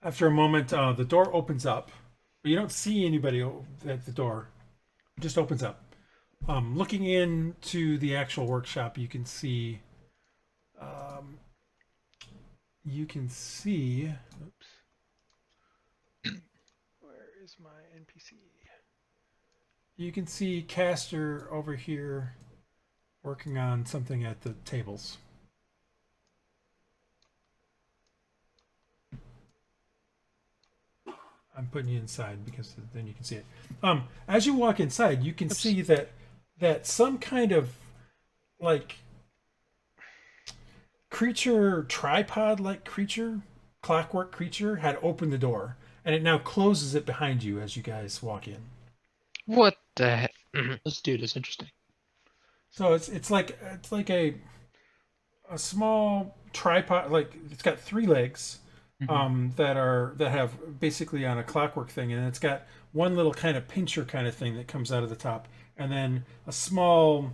after a moment, the door opens up. But you don't see anybody at the door. It just opens up. Looking into the actual workshop, you can see. Oops. Where is my NPC? You can see Castor over here working on something at the tables. I'm putting you inside because then you can see it. As you walk inside, you can see that some kind of like creature, tripod-like creature, clockwork creature had opened the door, and it now closes it behind you as you guys walk in. What the heck? This dude is interesting. So it's like a small tripod, like it's got three legs. That have basically on a clockwork thing, and it's got one little kind of pincher kind of thing that comes out of the top, and then a small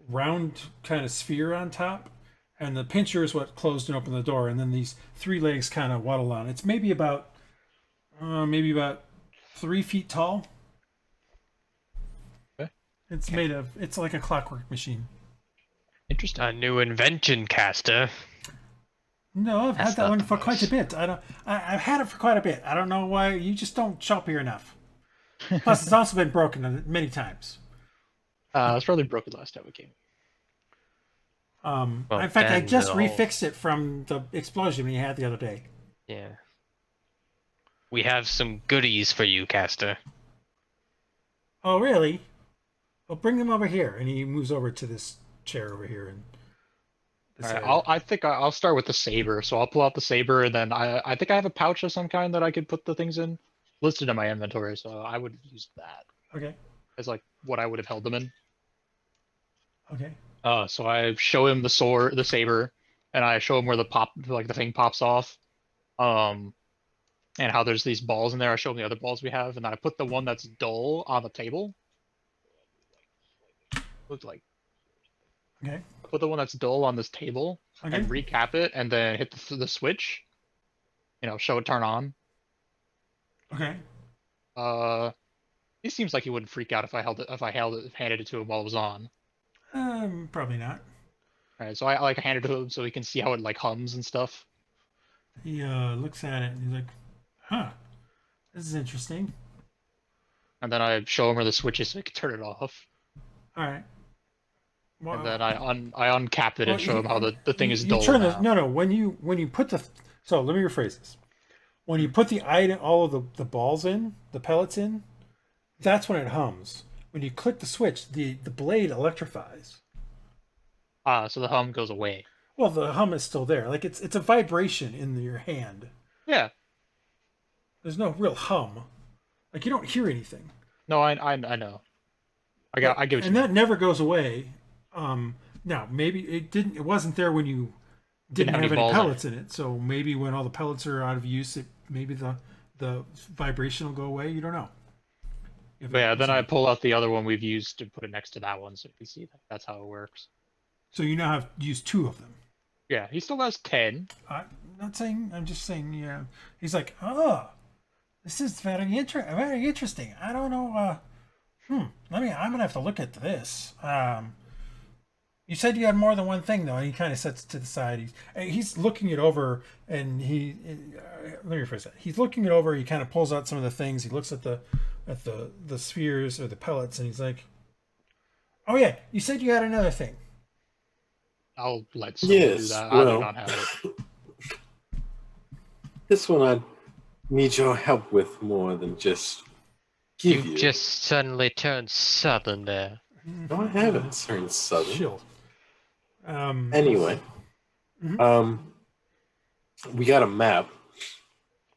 round kind of sphere on top, and the pincher is what closed and opened the door, and then these three legs kind of waddle on. It's maybe about 3 feet tall. Okay. It's like a clockwork machine. Interesting. A new invention, Castor. No, I've That's had that not one the for quite a most. bit. I've had it for quite a bit. I don't know why you just don't shop here enough. Plus, it's also been broken many times. It was probably broken last time we came. Well, In fact, I then just the whole- refixed it from the explosion we had the other day. Yeah. We have some goodies for you, Castor. Oh, really? Well, bring them over here. And he moves over to this chair over here. And this All right, area. I think I'll start with the saber. So I'll pull out the saber, and then I think I have a pouch of some kind that I could put the things in, listed in my inventory. So I would use that Okay. as like what I would have held them in. Okay. So I show him the saber, and I show him where the thing pops off, and how there's these balls in there. I show him the other balls we have, and I put the one that's dull on the table. Looked like. Okay. I put the one that's dull on this table Okay. and recap it, and then hit the switch. Show it turn on. Okay. He seems like he wouldn't freak out if I handed it to him while it was on. Probably not. All right, so I like handed it to him so he can see how it like hums and stuff. He looks at it and he's like, "Huh, this is interesting." And then I show him where the switch is so he can turn it off. All right. Well, And then I uncap it and show him how the thing is you dull turn now. no. When you put so let me rephrase this. When you put the item, all of the balls in, the pellets in, that's when it hums. When you click the switch, the blade electrifies. So the hum goes away. Well, the hum is still there. Like it's a vibration in your hand. Yeah. There's no real hum. Like you don't hear anything. No, I know. I give it to And you. that never goes away. Now maybe it didn't. It wasn't there when you didn't have any balls in it. pellets in it. So maybe when all the pellets are out of use, maybe the vibration will go away. You don't know. But yeah, then I pull out the other one we've used and put it next to that one, so you see that. That's how it works. So you now have used 2 of them. Yeah, he still has 10. I'm not saying. I'm just saying. Yeah. He's like, oh, this is very interesting. I don't know. I'm gonna have to look at this. You said you had more than one thing, though. And he kind of sets it to the side. He's looking it over, and let me rephrase that. He's looking it over. He kind of pulls out some of the things. He looks at the spheres or the pellets, and he's like, "Oh yeah, you said you had another thing." I'll let someone do Yes, that. I well, do not have it. This one I need your help with more than just give you. You just suddenly turned southern there. No, I haven't turned southern. Chill. Anyway, we got a map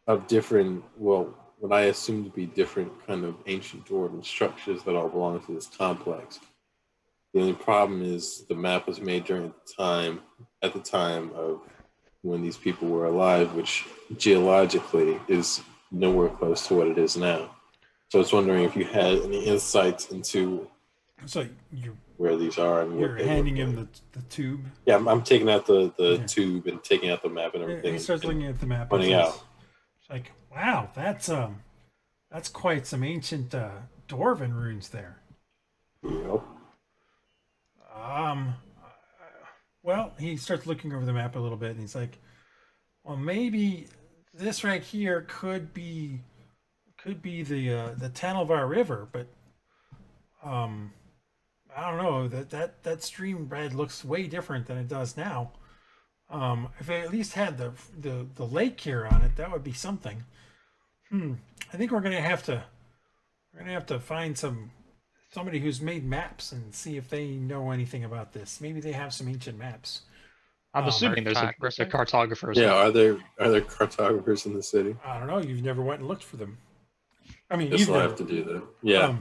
of different, well, what I assume to be different kind of ancient dwarven structures that all belong to this complex. The only problem is the map was made during at the time of when these people were alive, which geologically is nowhere close to what it is now. So I was wondering if you had any insights into where these are and you're what they handing look him like. the tube. Yeah, I'm taking out the tube and taking out the map and everything. He starts looking at the map. Pointing out. It's like, wow, that's quite some ancient dwarven runes there. Yep. Well, he starts looking over the map a little bit, and he's like, well, maybe this right here could be the Tanalvar River, but I don't know, that stream bed looks way different than it does now. If it at least had the lake here on it, that would be something. I think we're gonna have to find somebody who's made maps and see if they know anything about this. Maybe they have some ancient maps. I'm assuming there's a cartographer. Yeah, are there cartographers in the city? I don't know. You've never went and looked for them. I mean, Guess you've I'll never, have to do that. Yeah.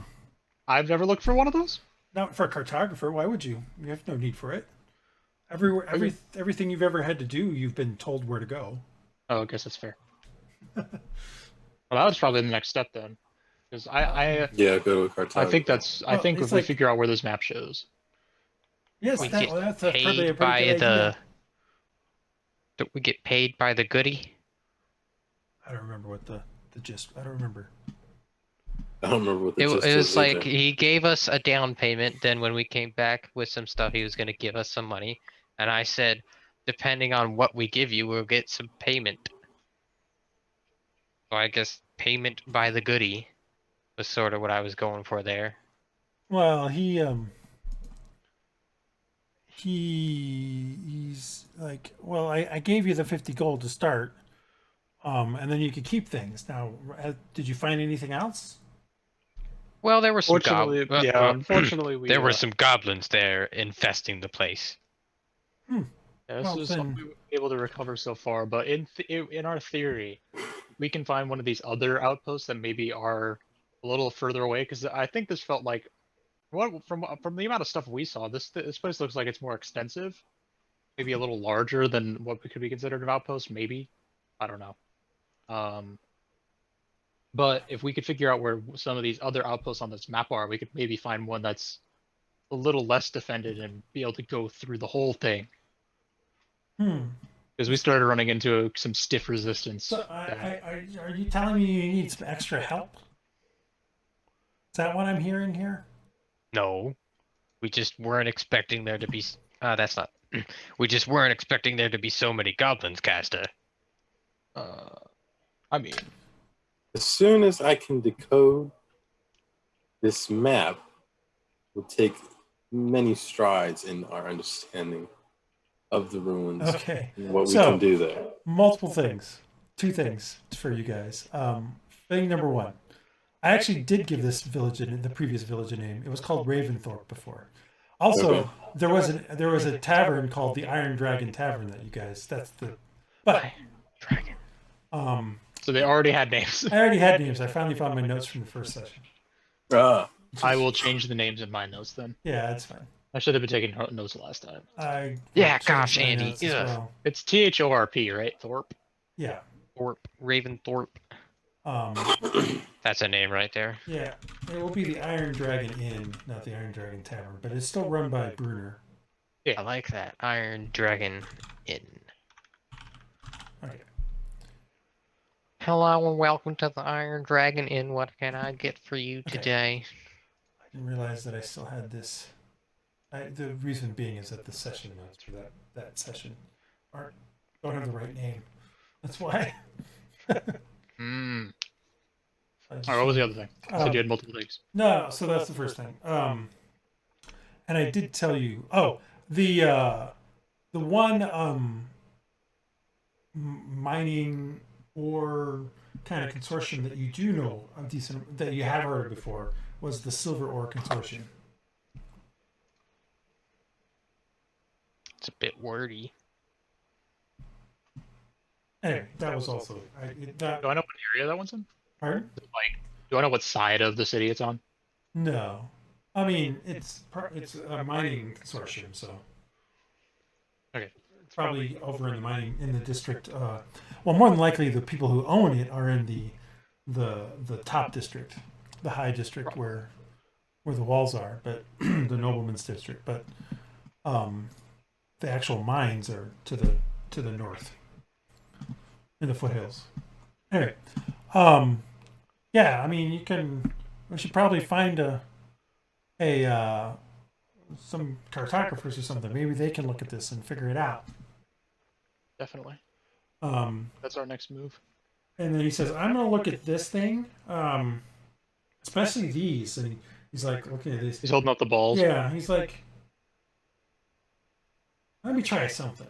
I've never looked for one of those. Not for a cartographer. Why would you? You have no need for it. Everything you've ever had to do, you've been told where to go. Oh, I guess that's fair. Well, that was probably the next step then, because Yeah, go to a cartographer. I think that's Well, if it's we like- figure out where this map shows. Yes, We that's get probably a paid pretty by good idea. Do we get paid by the goodie? I don't remember what the gist. I don't remember. I don't remember what the It gist was is like either. he gave us a down payment. Then when we came back with some stuff, he was going to give us some money. And I said, depending on what we give you, we'll get some payment. So I guess payment by the goodie was sort of what I was going for there. Well, he's like, well, I gave you the 50 gold to start, and then you could keep things. Now, did you find anything else? Well, there were some Unfortunately, we there were some goblins there infesting the place. Yeah, this Well, is then- something we were able to recover so far, but in our theory, we can find one of these other outposts that maybe are a little further away. Because I think this felt like, from the amount of stuff we saw, this place looks like it's more extensive, maybe a little larger than what could be considered an outpost. Maybe, I don't know. But if we could figure out where some of these other outposts on this map are, we could maybe find one that's a little less defended and be able to go through the whole thing. Because we started running into some stiff resistance. So, are you telling me you need some extra help? Is that what I'm hearing here? No, we just weren't expecting there to be. That's not. We just weren't expecting there to be so many goblins, Castor. I mean, As soon as I can decode this map, will take many strides in our understanding of the ruins Okay. and what we So- can do there. Multiple things. 2 things for you guys. Thing number 1. I actually did give this village the previous village a name. It was called Raventhorpe before. Also, Okay. there was a tavern called the Iron Dragon Tavern that you guys. But Dragon. so they already had names. I already had names. I finally found my notes from the first session. Ah, I will change the names in my notes then. Yeah, that's fine. I should have been taking notes last time. I Yeah, changed gosh, my Andy, notes as ugh. well. It's Thorp, right? Thorpe. Yeah. Thorpe, Raven Thorpe. That's a name right there. Yeah. It will be the Iron Dragon Inn, not the Iron Dragon Tavern, but it's still run by Bruner. I like that. Iron Dragon Inn. Okay. Hello and welcome to the Iron Dragon Inn. What can I get for you Okay. today? I didn't realize that I still had this. The reason being is that the session notes for that session don't have the right name. That's why. Alright, what was the other thing? You said you had multiple things. No, so that's the first thing. And I did tell you. Oh, the one mining or kind of consortium that you do know a decent that you have heard before was the Silver Ore Consortium. It's a bit wordy. Anyway, that was also. Do I know what area that one's in? Pardon? Like, do I know what side of the city it's on? No, I mean it's a mining consortium, so. Okay. It's probably over in the district. Well, more than likely, the people who own it are in the top district, the high district where the walls are, but the nobleman's district. But the actual mines are to the north, in the foothills. Anyway, yeah, I mean, we should probably find some cartographers or something. Maybe they can look at this and figure it out. Definitely. That's our next move. And then he says, I'm going to look at this thing, especially these. And he's like, looking at this. He's holding up the balls. Yeah, he's like, let me try something.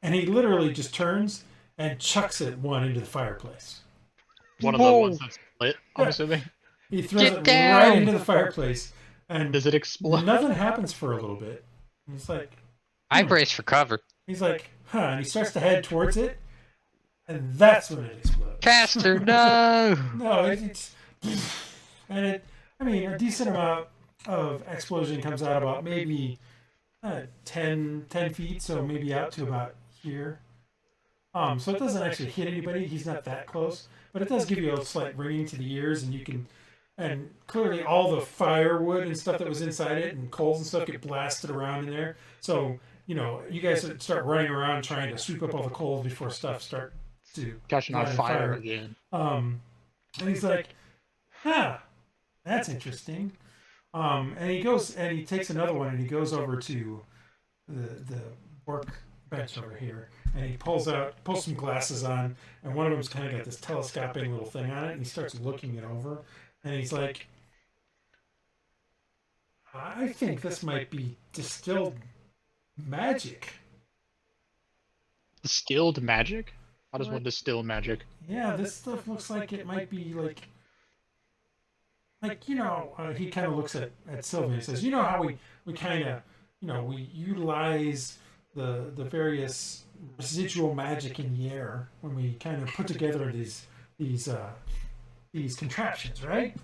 And he literally just turns and chucks one into the fireplace. One of the ones that's lit, I'm assuming. He throws Get it down! right into the fireplace. And Does it explode? nothing happens for a little bit. He's like, I brace for cover. he's like, huh. And he starts to head towards it. And that's when it explodes. Castor, no! No, it's and I mean, a decent amount of explosion comes out about maybe 10 feet, so maybe out to about here. So it doesn't actually hit anybody. He's not that close, but it does give you a slight ringing to the ears, and clearly all the firewood and stuff that was inside it and coals and stuff get blasted around in there. So you guys start running around trying to sweep up all the coals before stuff start to Catching on light fire again. And he's like, huh, that's interesting. And he goes and he takes another one and he goes over to the work bench over here and he pulls some glasses on, and one of them's kind of got this telescoping little thing on it, and he starts looking it over and he's like, I think this might be distilled magic. Distilled magic? How does one distill magic? Yeah, this stuff looks like it might be like he kind of looks at Silva and says, how we kind of, we utilize the various residual magic in the air when we kind of put together these contraptions, right?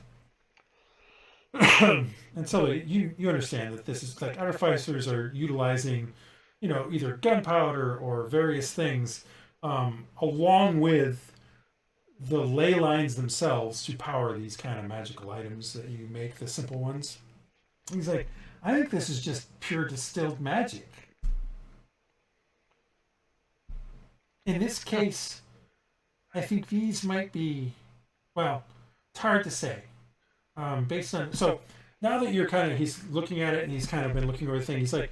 And so you understand that this is like artificers are utilizing, either gunpowder or various things, along with the ley lines themselves to power these kind of magical items that you make, the simple ones. He's like, I think this is just pure distilled magic. In this case, I think these might be, well, it's hard to say. Based on, so now that he's looking at it and he's kind of been looking over the thing, he's like,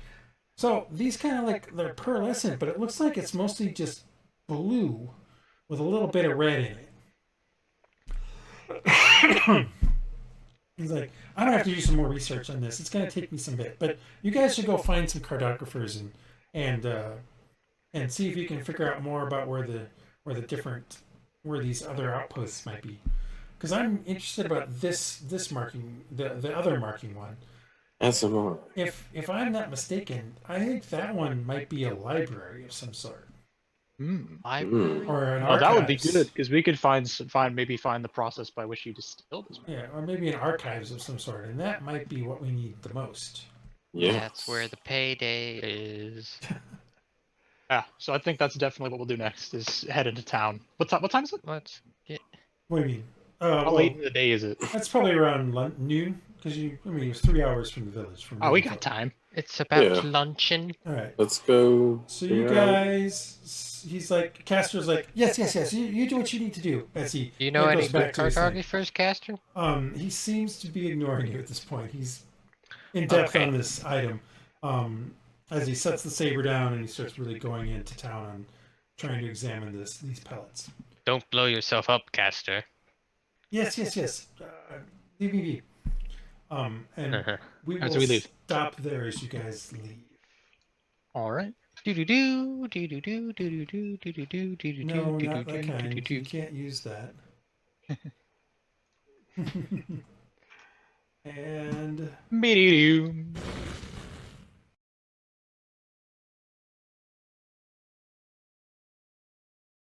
so these kind of like, they're pearlescent, but it looks like it's mostly just blue with a little bit of red in it. He's like, I'm gonna have to do some more research on this. It's gonna take me some bit, but you guys should go find some cartographers and see if you can figure out more about where these other outposts might be. Because I'm interested about this marking, the other marking one. That's a more. If I'm not mistaken, I think that one might be a library of some sort. Library? Or an Oh, that would be archives. good because we could find the process by which you distilled this. Yeah, or maybe an archives of some sort, and that might be what we need the most. Yeah. That's where the payday is. Yeah, so I think that's definitely what we'll do next is head into town. What time is it? Let's get. What do you mean? How Well, late in the day is it? that's probably around noon because it was 3 hours from the village. From Oh, we Ravenfell. got time. It's about Yeah. luncheon. All right. Let's go. So figure you out- guys, he's like, Castor's like, yes. You do what you need to do. As he You know any goes back to his thing. cartographers, Castor? He seems to be ignoring you at this point. He's in depth Okay. on this item. As he sets the saber down and he starts really going into town on trying to examine these pellets. Don't blow yourself up, Castor. Yes. Leave me be. And we As will we leave. stop there as you guys leave. All right. Do do do do do do do do do do do do do No, do not do that do kind. do You do. can't use that. And Medium.